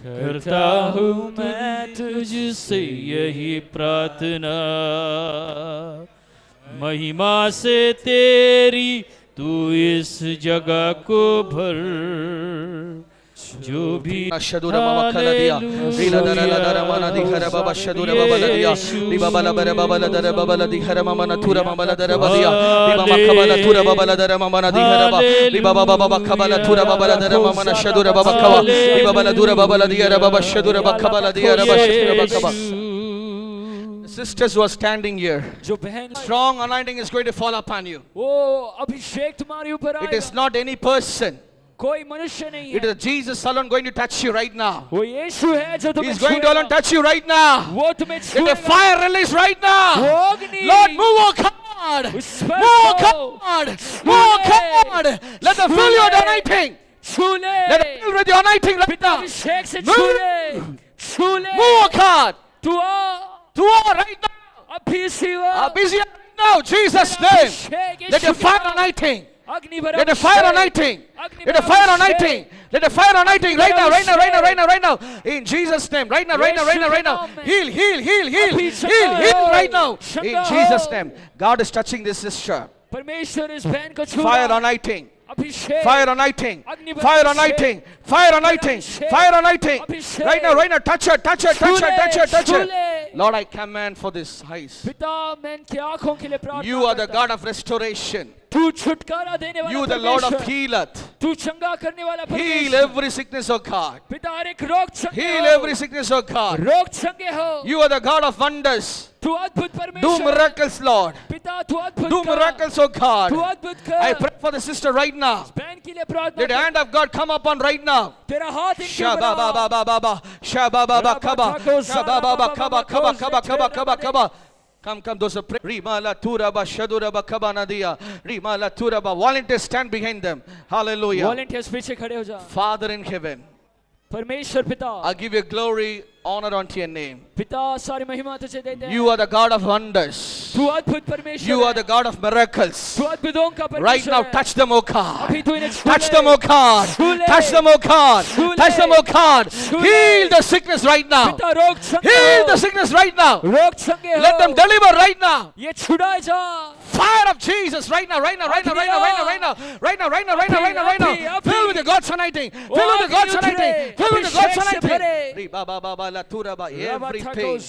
करता हूँ मैं तुझसे यही प्रार्थना। महिमा से तेरी तू इस जगह को भर, जो भी Shadura Baba Kaladia, Rila Dara Mana di Harababa Shadura Babaladia, Riba Balabara Babala Babala di Haramana Tura Mamala Darabadia, Riba Makabala Tura Babala Daramana di Haraba, Riba Baba Kabala Tura Babala Daramana Shadura Babakava, Riba Baladura Babala di Arababa Shadura Bakabala di Araba Shadura Bakaba. Sisters who are standing here, जो बहन strong anointing is going to fall upon you. वो अभिषेक तुम्हारे ऊपर It is आएगा। not any person. कोई मनुष्य नहीं It है, is Jesus alone going to touch you right now. वो यीशु है जो तुम्हें He's going to alone छूएगा। touch you right now. वो तुम्हें Let the छूएगा। fire release right now. वो अग्नि Lord, move, oh God. उस पर Move, को God. Move, God. Let them fill you with anointing. छू ले, Let them fill with your anointing right now. अभिषेक से Move. छू ले, छू ले। Move, oh God. तू आ, To all right now. अभी सिवा Busy right now. Jesus' name. Abhishek Let Yeshu the fire का anointing. अग्नि भरा Let the fire Abhishek, anointing. अग्नि Let the भरा fire Abhishek, anointing. Let the fire anointing right now, right now, right now, right now, right now. In Jesus' name. Right now, right now, right now, right now. Heal, heal, heal, heal, heal, heal right now. In Jesus' name. God is touching this sister. परमेश्वर इस बहन को छू Fire रहा, anointing. अभिषेक, Fire anointing. अग्नि Fire भरा anointing. Fire anointing. अभिषेक, Fire anointing. अभिषेक, Right now, right now. Touch her, touch her, touch her, touch her, touch छू her. ले। Lord, I command for this eyes. पिता मैं इनकी आंखों के लिए प्रार्थना You are the करता God of restoration. तू छुटकारा देने वाला You the Lord of परमेश्वर, healeth. तू चंगा करने वाला Heal परमेश्वर, every sickness, oh God. पिता हर एक रोग चंगे Heal हो, every sickness, oh God. रोग चंगे हो, You are the God of wonders. तू अद्भुत Do परमेश्वर, miracles, Lord. पिता तू अद्भुत Do कर, miracles, oh God. तू अद्भुत I कर, pray for the sister right now. बहन के लिए प्रार्थना Let the कर, hand of God come upon right now. तेरा हाथ इनके Shaba ऊपर ba uh, ba ba ba ba. Shaba ba ba kaba. Shaba ba ba kaba kaba kaba kaba kaba kaba. Come, those are pray. Rima la tura ba shadura ba kaba nadia. Rima la tura ba. Volunteers stand behind them. Hallelujah. Volunteers पीछे खड़े हो जा। Father in heaven, परमेश्वर पिता, I give you glory, honor unto your name. पिता सारी महिमा तुझे देते हैं। You are the God of wonders. तू अद्भुत परमेश्वर You are है, the God of miracles. तू अद्भुतों का परमेश्वर Right now, है। touch them, oh God. अभी तू इन्हें छू Touch ले, them, oh God. छू ले, Touch them, oh God. छू ले, Touch them, oh God. छू ले। Heal the sickness right now. पिता रोग चंगे Heal हो, the sickness right now. रोग चंगे हो, Let them deliver right now. ये छुड़ाए जा, Fire of Jesus right now, right now, right now, right now, right now, right now, right now, right now, right now, right now, right now. Fill with the God's anointing. Fill with the God's anointing. Fill with the God's anointing. Riba ba ba ba la tura ba. Every pain,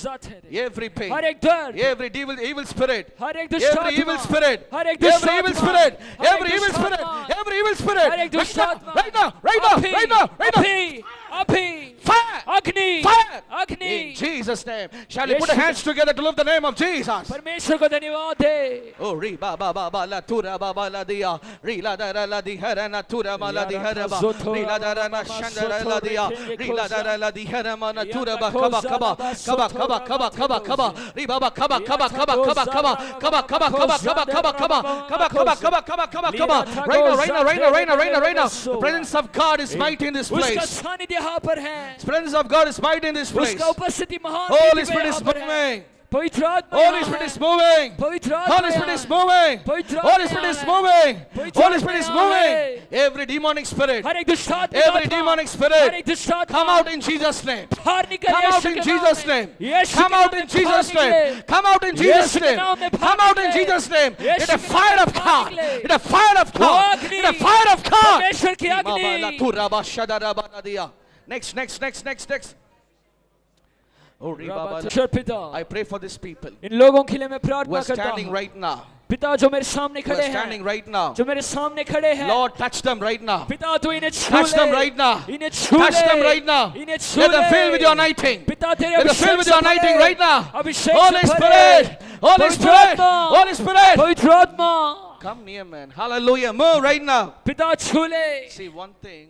every pain, हर एक दर्द, every evil spirit, हर एक every दुष्टात्मा, evil spirit, हर एक every evil दुष्टात्मा, spirit, हर every एक evil spirit, दुष्टात्मा, every evil spirit. हर एक Right now, दुष्टात्मा, right now, right now, अभी, right now, right now. अभी, अभी, Fire! अग्नि, Fire! अग्नि। In Jesus' name. Shall we put our hands together to lift the name of Jesus? परमेश्वर को धन्यवाद दे। Oh, ri ba ba ba ba la tura ba ba la dia, ri la da ra la di hara na tura ma la di hara ba, ri la da ra na shanda ra la dia, ri la da ra la di hara ma na tura ba kaba kaba kaba kaba kaba kaba kaba, ri ba ba kaba kaba kaba kaba kaba kaba kaba kaba kaba kaba kaba kaba kaba kaba kaba kaba kaba. Right now, right now, right now, right now, right now, right now. The presence of God is mighty in this उसका place. सानिध्य यहाँ पर है, The presence of God is mighty in this place. उसका उपस्थिति महान Holy रीति में Spirit is यहाँ पर है। moving. पवित्र आत्मा Holy यहाँ Spirit है। is moving. पवित्र आत्मा Holy Spirit यहाँ is है। moving. पवित्र Holy आत्मा Spirit is यहाँ है। moving. पवित्र Holy आत्मा Spirit is यहाँ moving. है। Every demonic spirit, हर एक दुष्ट आत्मा, every demonic हर spirit, एक दुष्ट आत्मा come out in Jesus' name. बाहर निकल Come out यीशु in के Jesus' नाम में। name. यीशु Come के out नाम in में Jesus' बाहर name. निकले। Come out in Yeshu Jesus' के name. नाम में बाहर Come out in निकले। Jesus' name. Yeshu In the के fire नाम of में God. बाहर निकले। In the fire of God. अग्नि। In the fire of God. परमेश्वर की अग्नि। Next, next, next, next, next. Oh, परमेश्वर पिता, I pray for these people इन लोगों के लिए मैं who प्रार्थना are करता standing हूँ। right now. पिता जो मेरे सामने Who are खड़े standing हैं, right now. जो मेरे सामने खड़े हैं, Lord, touch them right now. पिता तू इन्हें छू Touch ले, them right now. इन्हें छू Touch ले, them right now. इन्हें छू Let them ले। fill with your anointing. पिता तेरे Let them fill Abhishek with से your anointing भरे, right now. अभिषेक Holy से भरे। Spirit, Holy पवित्र Spirit, आत्मा, Holy Spirit. पवित्र आत्मा, Come near, man. Hallelujah. Move right now. पिता छू ले। See, one thing,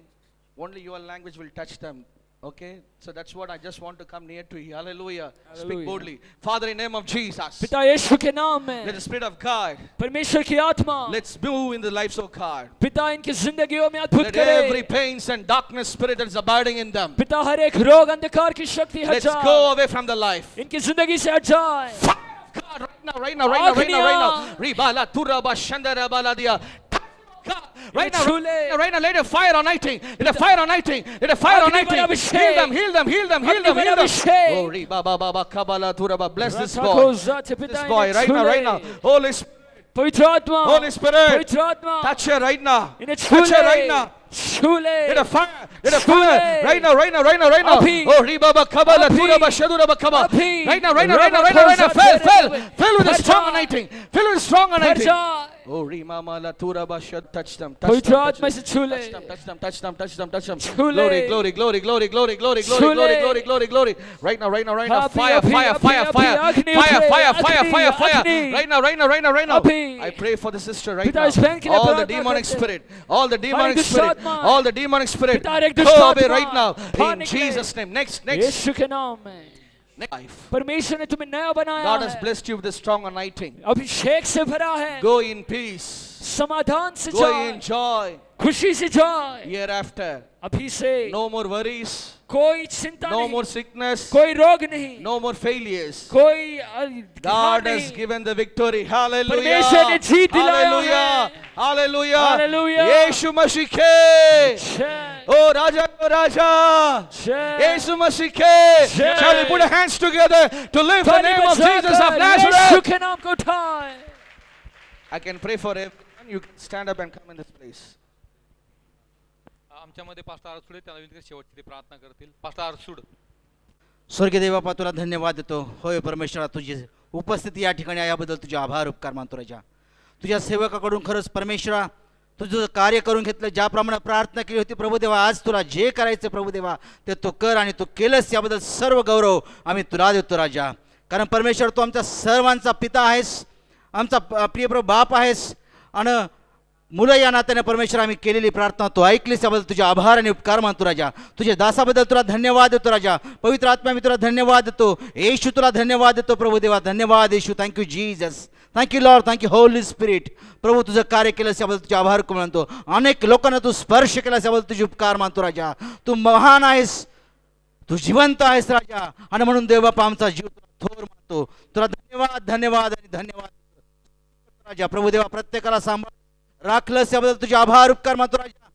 only your language will touch them. Okay? So that's what I just want to come near to you. Hallelujah. Speak Hallelujah. boldly. Father, in the name of Jesus, पिता यीशु के नाम में, let the Spirit of God, परमेश्वर की आत्मा, let's move in the lives of God. पिता इनकी जिंदगियों में अद्भुत Let every करे। pains and darkness spirit that is abiding in them, पिता हर एक रोग अंधकार की शक्ति हट let's जाए, go away from the life. इनकी जिंदगी से हट जाए। Fire of God, right now, right now, right now, right now, right now. Ribala, turaba, shandara, baladia. God, right now, right now, let a fire anointing, let a fire anointing, let a fire anointing. Heal them, heal them, heal them, heal them, heal them. Oh, riba, ba, ba, ba, kabala, turaba. Bless this boy. This boy, right now, right now. Holy Spirit, पवित्र आत्मा, Holy Spirit, पवित्र आत्मा, touch her right now. इन्हें Touch her right now. छू ले। Let a fire, let a fire, right now, right now, right now, right now. Abhi. Oh, riba, ba, kabala, Abhi. turaba, shadura, kaba. Abhi. Right now, right now, right now, right now, right now. Fill with a Bhar strong जा। anointing. Fill with a strong हट anointing. जाए। Oh, Rima Mala Turaba should touch them. Touch पवित्र them, touch आत्मा से them. छू ले। Touch them, touch them, touch them, touch them, touch them. छू ले। Glory, glory, glory, glory, glory, glory, glory, छू glory, ले। glory, glory, glory. Right now, right now, right now. अभी, Fire, अभी, fire, अभी, fire, अभी, fire, अग्नि fire, उठे, fire, fire, अग्नि, fire, fire. अग्नि। Right now, right now, right now, right now. अभी। I pray for the sister right पिता now. इस बहन के लिए All the प्रार्थना demonic करते हैं। spirit, all the demonic दुष्ट spirit, आत्मा, all the demonic spirit. पिता, हर एक दुष्ट Go away आत्मा, right now. बाहर In निकले। Jesus' name. Next, next. यीशु के नाम में, Next life. परमेश्वर ने तुम्हें नया बनाया God has है, blessed you with a strong anointing. अभिषेक से भरा है, Go in peace. समाधान से Go in जाए, joy. खुशी से जाए। Hereafter. अभी से No more worries. कोई चिंता No नहीं, more sickness. कोई रोग नहीं, No more failures. कोई God हार has नहीं। given the victory. Hallelujah. परमेश्वर ने जीत दिलाया Hallelujah. है। Hallelujah. Hallelujah. यीशु मसीह के जय, ओ राजा जय। यीशु मसीह के Jai. shall we put our hands together to lift the ताली name of बजाकर Jesus of यीशु Nazareth. के नाम को उठाए। I can pray for everyone. You can stand up and come in this place. आमच्यामध्ये पास्टर आरसूड आहे, त्याला विनंती शेवटची ते प्रार्थना करतील. पास्टर आरसूड. स्वर्गीय देवा तुला धन्यवाद देतो. होय परमेश्वरा तुझी उपस्थिती या ठिकाणी आहे याबद्दल तुझे आभार उपकार मानतो राजा. तुझ्या सेवकाकडून खरंच परमेश्वरा तुझं कार्य करून घेतलं, ज्याप्रमाणे प्रार्थना केली होती प्रभुदेवा, आज तुला जे करायचं प्रभुदेवा ते तू कर आणि तू केलंस, याबद्दल सर्व गौरव आम्ही तुला देतो राजा. कारण परमेश्वर तू आमच्या सर्वांचा पिता आहेस, आमचा प्रिय प्रभू बाप आहेस, आणि मुलं या नात्याने परमेश्वर आम्ही केलेली प्रार्थना तू ऐकलीस, याबद्दल तुझे आभार आणि उपकार मानतो राजा. तुझ्या दासाबद्दल तुला धन्यवाद देतो राजा. पवित्र आत्मा मी तुला धन्यवाद देतो. येशू तुला धन्यवाद देतो प्रभुदेवा. धन्यवाद येशू. Thank you Jesus. Thank you Lord. Thank you Holy Spirit. प्रभू तुझं कार्य केलंस याबद्दल तुझे आभार मानतो. अनेक लोकांना तू स्पर्श केलास याबद्दल तुझे उपकार मानतो राजा. तू महान आहेस, तू जिवंत आहेस राजा, आणि म्हणून देव बापा आमचा जीव तुला थोर मानतो. तुला धन्यवाद धन्यवाद आणि धन्यवाद राजा. प्रभुदेवा प्रत्येकाला सांभाळ राखलंस याबद्दल तुझे आभार उपकार मानतो राजा.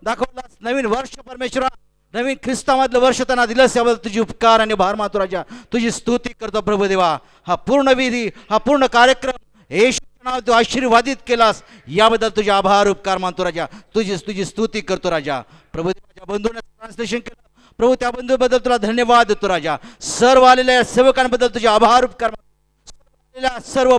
दाखवलास नवीन वर्ष परमेश्वरा, नवीन ख्रिस्तामधलं वर्ष त्यांना दिलंस याबद्दल तुझी उपकार आणि आभार मानतो राजा. तुझी स्तुती करतो प्रभुदेवा. हा पूर्ण विधी, हा पूर्ण कार्यक्रम येशूच्या नावात तू आशीर्वादित केलास, याबद्दल तुझे आभार उपकार मानतो राजा. तुझी स्तुती करतो राजा. प्रभुदेवाच्या बंधूने ट्रान्सलेशन केलं प्रभू, त्या बंधूबद्दल तुला धन्यवाद देतो राजा. सर्व आलेल्या सेवकांबद्दल तुझे आभार उपकार मानतो. सर्व